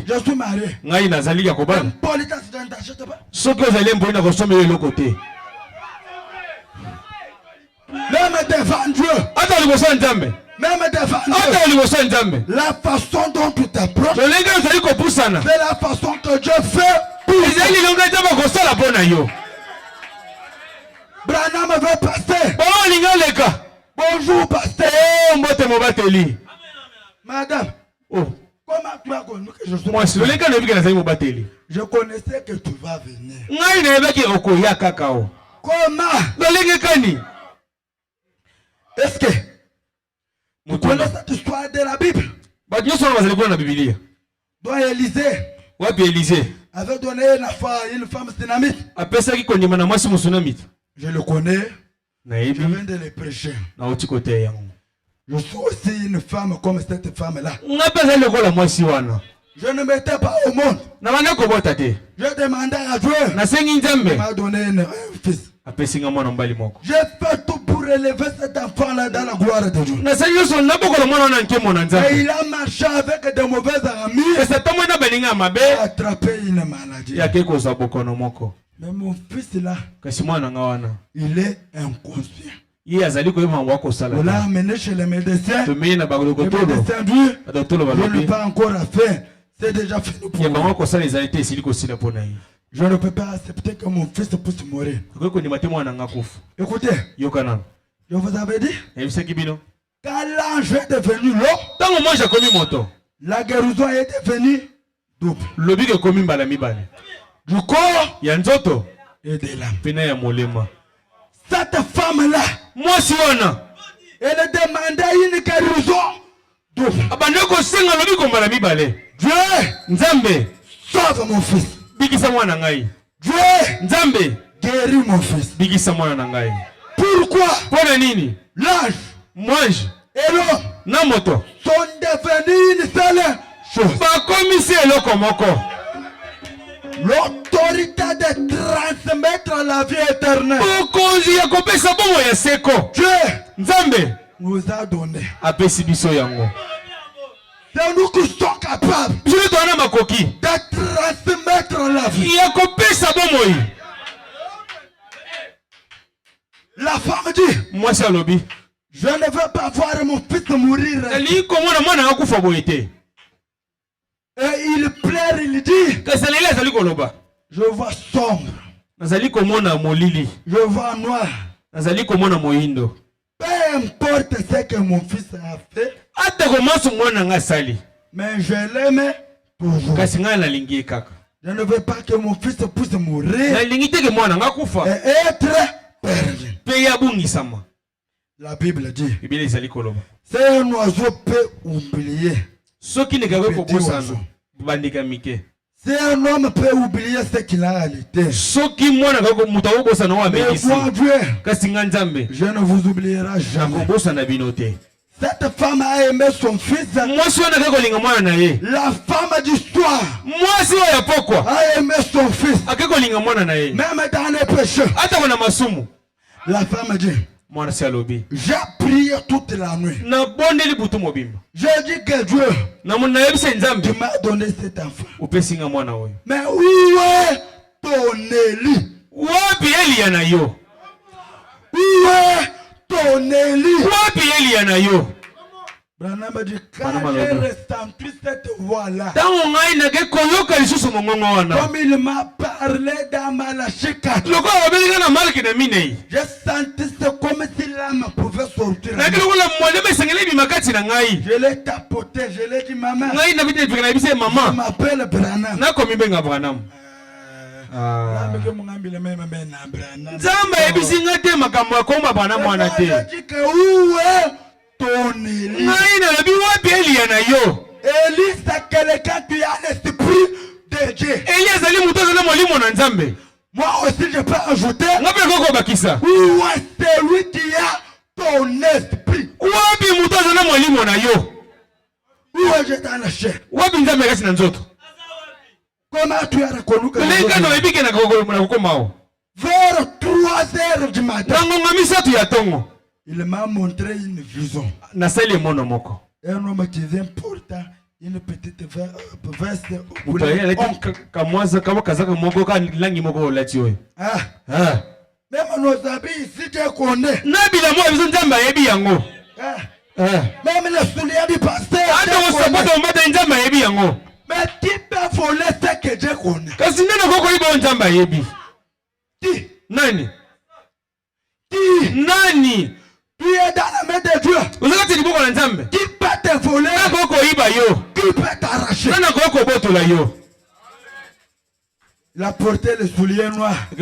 Je suis marié. Même devant Dieu. Ata liboso nzambe. Même devant Dieu. Ata liboso nzambe. La façon dont tu t'approches. Tolenga zali ko pusana. C'est la façon que Dieu fait. Ezali longa taba ko sala pona yo. Branham veut passer. Bon linga leka. Bonjour pasteur. Oh mbote mobateli. Madame. Oh. Comment tu as connu que je suis? Moi si lolenga na bika na zali mobateli. Je connaissais que tu vas venir. Ngai na yebaki okoya kakao. Comment? Lolenga kani. Est-ce que tu connais cette histoire de la Bible? Ba Dieu sona bazali kuna na Biblia. Dont Élisée. Wapi Élisée avait donné une femme dynamite. Apesaki kondima na mwasi musunamite. Je le connais. Na Je yebi viens de le prêcher. na otikote yango. Je suis aussi une femme comme cette femme-là. Ngapeza lokola mwasi wana. Je ne m'étais pas au monde. Na bana kobota te. Je demandais à Dieu. Na sengi nzambe. Il m'a donné un fils. Apesinga mwana mbali moko. J'ai fait tout pour élever cet enfant-là dans la gloire de Dieu. Na sengi so na bokola mwana na nkemo na nzambe. Et il a marché avec de mauvais amis. Et ça tombe na baninga mabe. Attrapé une maladie. Ya keko za bokono moko. Mais mon fils là, Kasi mwana nga wana. il est inconscient. Ye azali ko yema wako sala. On l'a amené chez les médecins. Tumeye na bagolo Les kotolo. médecins disent, Adotolo je n'ai balobi. pas encore à faire. C'est déjà fini pour Ya moi. bango ko sala ezalite esili ko sila pona yi. Je ne peux pas accepter que mon fils puisse mourir. Ko ko ndima te mwana nga kufu. Écoutez, Yokana. je vous avais dit, Ebisaki bino. quand l'ange est devenu l'homme, Tango moi jakomi moto. la guérison est devenue double. Lobi ke komi mbala mibale. Du corps Ya nzoto et de l'âme. pena ya molema. Cette femme-là, Mwasi wana. elle demandait une guérison double. Abande ko senga lobi ko mbala mibale. Dieu, Nzambe sauve mon fils. bikisa mwana ngai. Dieu, Nzambe guéris mon fils. bikisa mwana na ngai. Pourquoi Pona nini? l'ange Mwanji et l'homme na moto sont devenus une seule chose? bakomisi eloko moko. L'autorité de transmettre la vie éternelle. Bokonzi ya kopesa bomo ya seko. Dieu Nzambe nous a donné. apesi biso yango. C'est nous qui sommes capables Biso tona makoki de transmettre la vie. ya kopesa bomoi. La femme dit, Mwasi alobi je ne veux pas voir mon fils mourir. ali komona mwana nga kufa boye te. Et il pleure, il dit, Kasi lelo azali koloba je vois sombre, nazali komona molili, je vois noir. nazali komona moyindo. Peu importe ce que mon fils a fait, Ata komasu mwana nga asali, mais je l'aime toujours. kasi ngai nalingi ye kaka. Je ne veux pas que mon fils puisse mourir Nalingi te ke mwana nga kufa et être perdu. pe ya bungisama. La Bible dit, Biblia ezali koloba c'est un oiseau peut oublier. soki nekaka Petit kobosana oiseau. bandika mike. C'est un homme peut oublier ce qu'il a réalité. Soki mwana kako mutu akobosana oyo Mais amekisi, moi, Dieu, kasi nga Nzambe je ne vous oublierai jamais. nakobosana bino te. Cette femme a aimé son fils. Mwasi wana kaka kolinga mwana na ye. La femme d'histoire Mwasi oyo ya pokwa a aimé son fils. ake kolinga mwana na ye. Même dans les péchés. Ata kona masumu. La femme dit, Mwana si alobi j'ai prié toute la nuit. nabondeli butu mobimba. J'ai dit que Dieu, Nayebisa Nzambe tu m'as donné cet enfant. upesi nga mwana oyo. Mais où est ton Élie? Wapi Eliya na yo? Où est ton Élie? Wapi Eliya na yo? Branham dit, quand j'ai ressenti cette voix-là, Tango ngai nake koyoka lisusu mongongo wana. comme il m'a parlé dans Malachie 4, Lokola babelinga na Malaki na minei. j'ai senti c'est comme si l'âme pouvait sortir. Nake lokola mwalema esengeli bimakati na ngai. Je l'ai tapoté, je l'ai dit, maman, Ngai na bite pika na bise je mama. m'appelle Branham. Nakomi benga Branham. Nzambe yebisi nga te makambo ya komba Branham wana te. J'ai dit que où est ton Élie? Ngai nalobi wapi Eliya na yo? Élie, c'est quelqu'un qui a l'esprit de Dieu. Eliya azali mutu azali molimo na Nzambe. Moi aussi, je peux ajouter, Nga mpe koko bakisa. où est celui qui a ton esprit? Wapi mutu azali molimo na yo? Où est-je dans la chair? Wapi Nzambe kasi na nzoto? Comment tu as reconnu que Lenga no ebike na kokoma. vers 3 heures du matin, Ngonga misatu ya tongo. il m'a montré une vision. Nasali mono moko. Un homme qui vient portant une petite veste Mutaya leti kamwaza kama kazaka moko ka langi moko olati oyo. Ah, Ah, Même nos habits ici, tu connais. Nabila moi biso nzamba yebi yango. Même les souliers du pasteur. Ando sapata mbata nzamba yebi yango. Mais qui peut voler ce que je connais? Kasi nana koko ibo nzamba yebi. Qui? Nani? Qui? Nani? Tu es dans la main de Dieu. Uzakati liboko na nzambe. Qui peut te voler? Nana koko iba yo. Qui peut t'arracher? Nana koko botola yo. Il a porté le soulier noir. Avec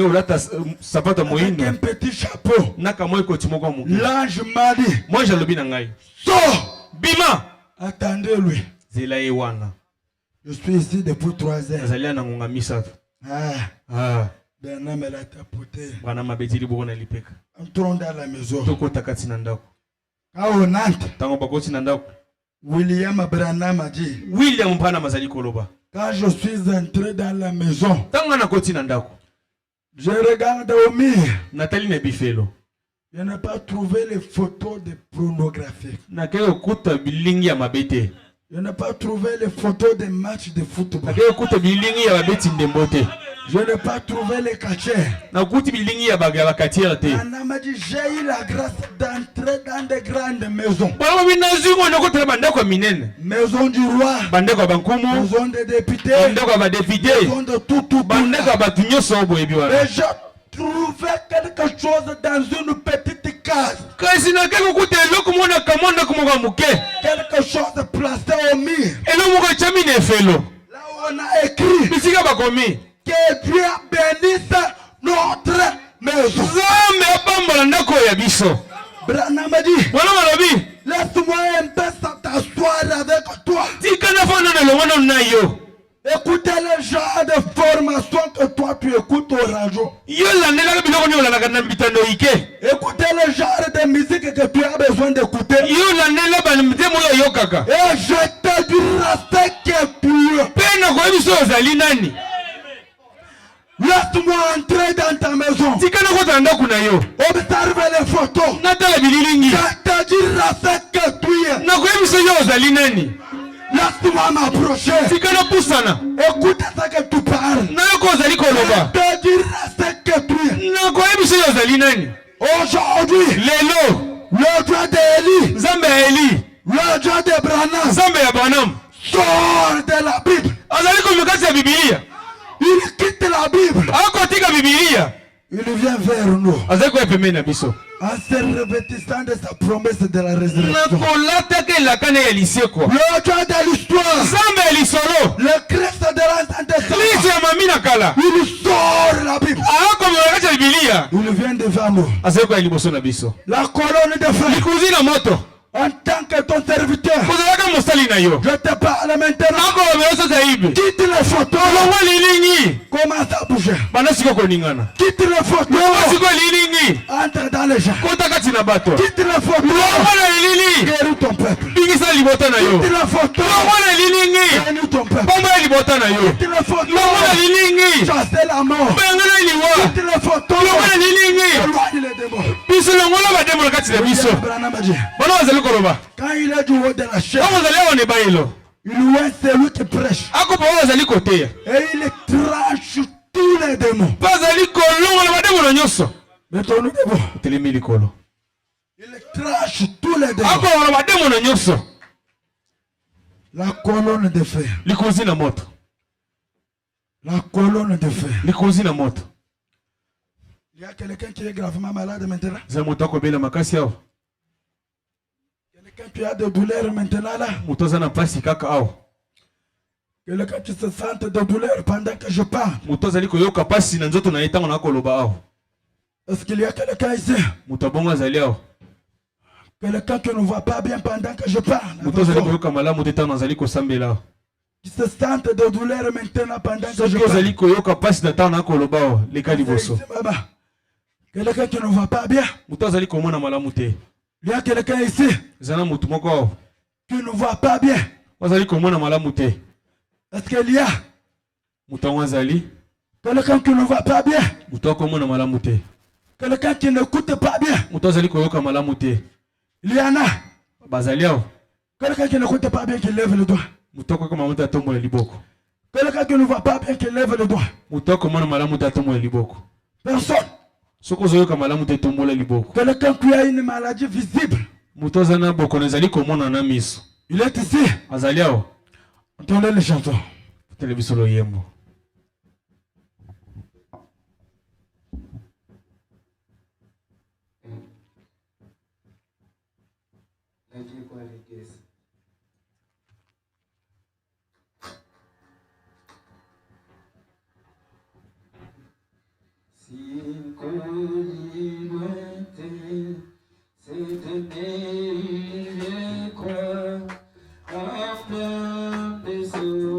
un petit chapeau. L'ange m'a dit. Moi je le binangai. Sors. Bima. Attendez-lui. Zela ewana. Je suis ici depuis 3 heures. Zalia na ngonga misato. Bernard l'a tapoté. Bana mabetili boko na lipeka. Entrons dans la maison. Toko takati na ndako. Au Nantes. Tango bakoti na ndako. William Branham a dit. William mpana mazali koloba. Quand je suis entré dans la maison, je regarde au mur. Nathalie Nebifelo. Je n'ai pas trouvé les photos de pornographie. Je n'ai pas trouvé les photos des matchs de football. Je n'ai pas trouvé les cachets. On m'a dit, j'ai eu la grâce d'entrer dans de grandes maisons. Maison du roi. Maison des députés. Maison de tout. Et j'ai trouvé quelque chose dans une petite case. Quelque chose placé au mur. Là où on a écrit que Dieu bénisse notre maison. Branham m'a dit, laisse-moi un peu t'asseoir avec toi. Écoutez le genre de formation que toi tu écoutes au radio. Écoutez le genre de musique que tu as besoin d'écouter. Et je te dirai ce que tu es. Laisse-moi entrer dans ta maison. Observe les photos. Je te dirai ce que tu es. Laisse-moi m'approcher. Écoute ce que tu parles. Je te dirai ce que tu es. Aujourd'hui, le Dieu d'Élie, le Dieu de Branham, sort de la Bible. Il quitte la Bible. Il vient vers nous. En se revêtissant de sa promesse de la résurrection. Le Dieu de l'histoire. Le Christ de l'Ancien Testament. Il sort la Bible. Il vient devant nous. La colonne de feu. En tant que ton serviteur, je te parle maintenant. Quitte les photos. Commence à bouger. Quitte les photos. Entre dans les gens. Quitte les photos. Guéris ton peuple. Quitte les photos. Guéris ton peuple. Quitte les photos. Chasser la mort. Quitte les photos. Éloigne les démons. Quand il est du haut de la chair, il voit celui qui prêche. Et il tranche tous les démons. Mettons-nous debout. Il tranche tous les démons. La colonne de fer. La colonne de fer. Il y a quelqu'un qui est gravement malade maintenant. Quelqu'un qui a de douleurs maintenant là. Quelqu'un qui se sent de douleur pendant que je parle. Est-ce qu'il y a quelqu'un ici? Quelqu'un qui ne voit pas bien pendant que je parle. Qui se sent de douleur maintenant pendant que je parle. Quelqu'un qui ne voit pas bien. Il y a quelqu'un ici qui ne voit pas bien. Est-ce qu'il y a quelqu'un qui ne voit pas bien? Quelqu'un qui n'écoute pas bien? Il y en a. Quelqu'un qui n'écoute pas bien qui lève le doigt. Quelqu'un qui ne voit pas bien qui lève le doigt. Personne. Quelqu'un qui a une maladie visible. Il est ici. Entendez le chanson. Si inconnu lointain, c'est aimer, je crois, en plein des eaux.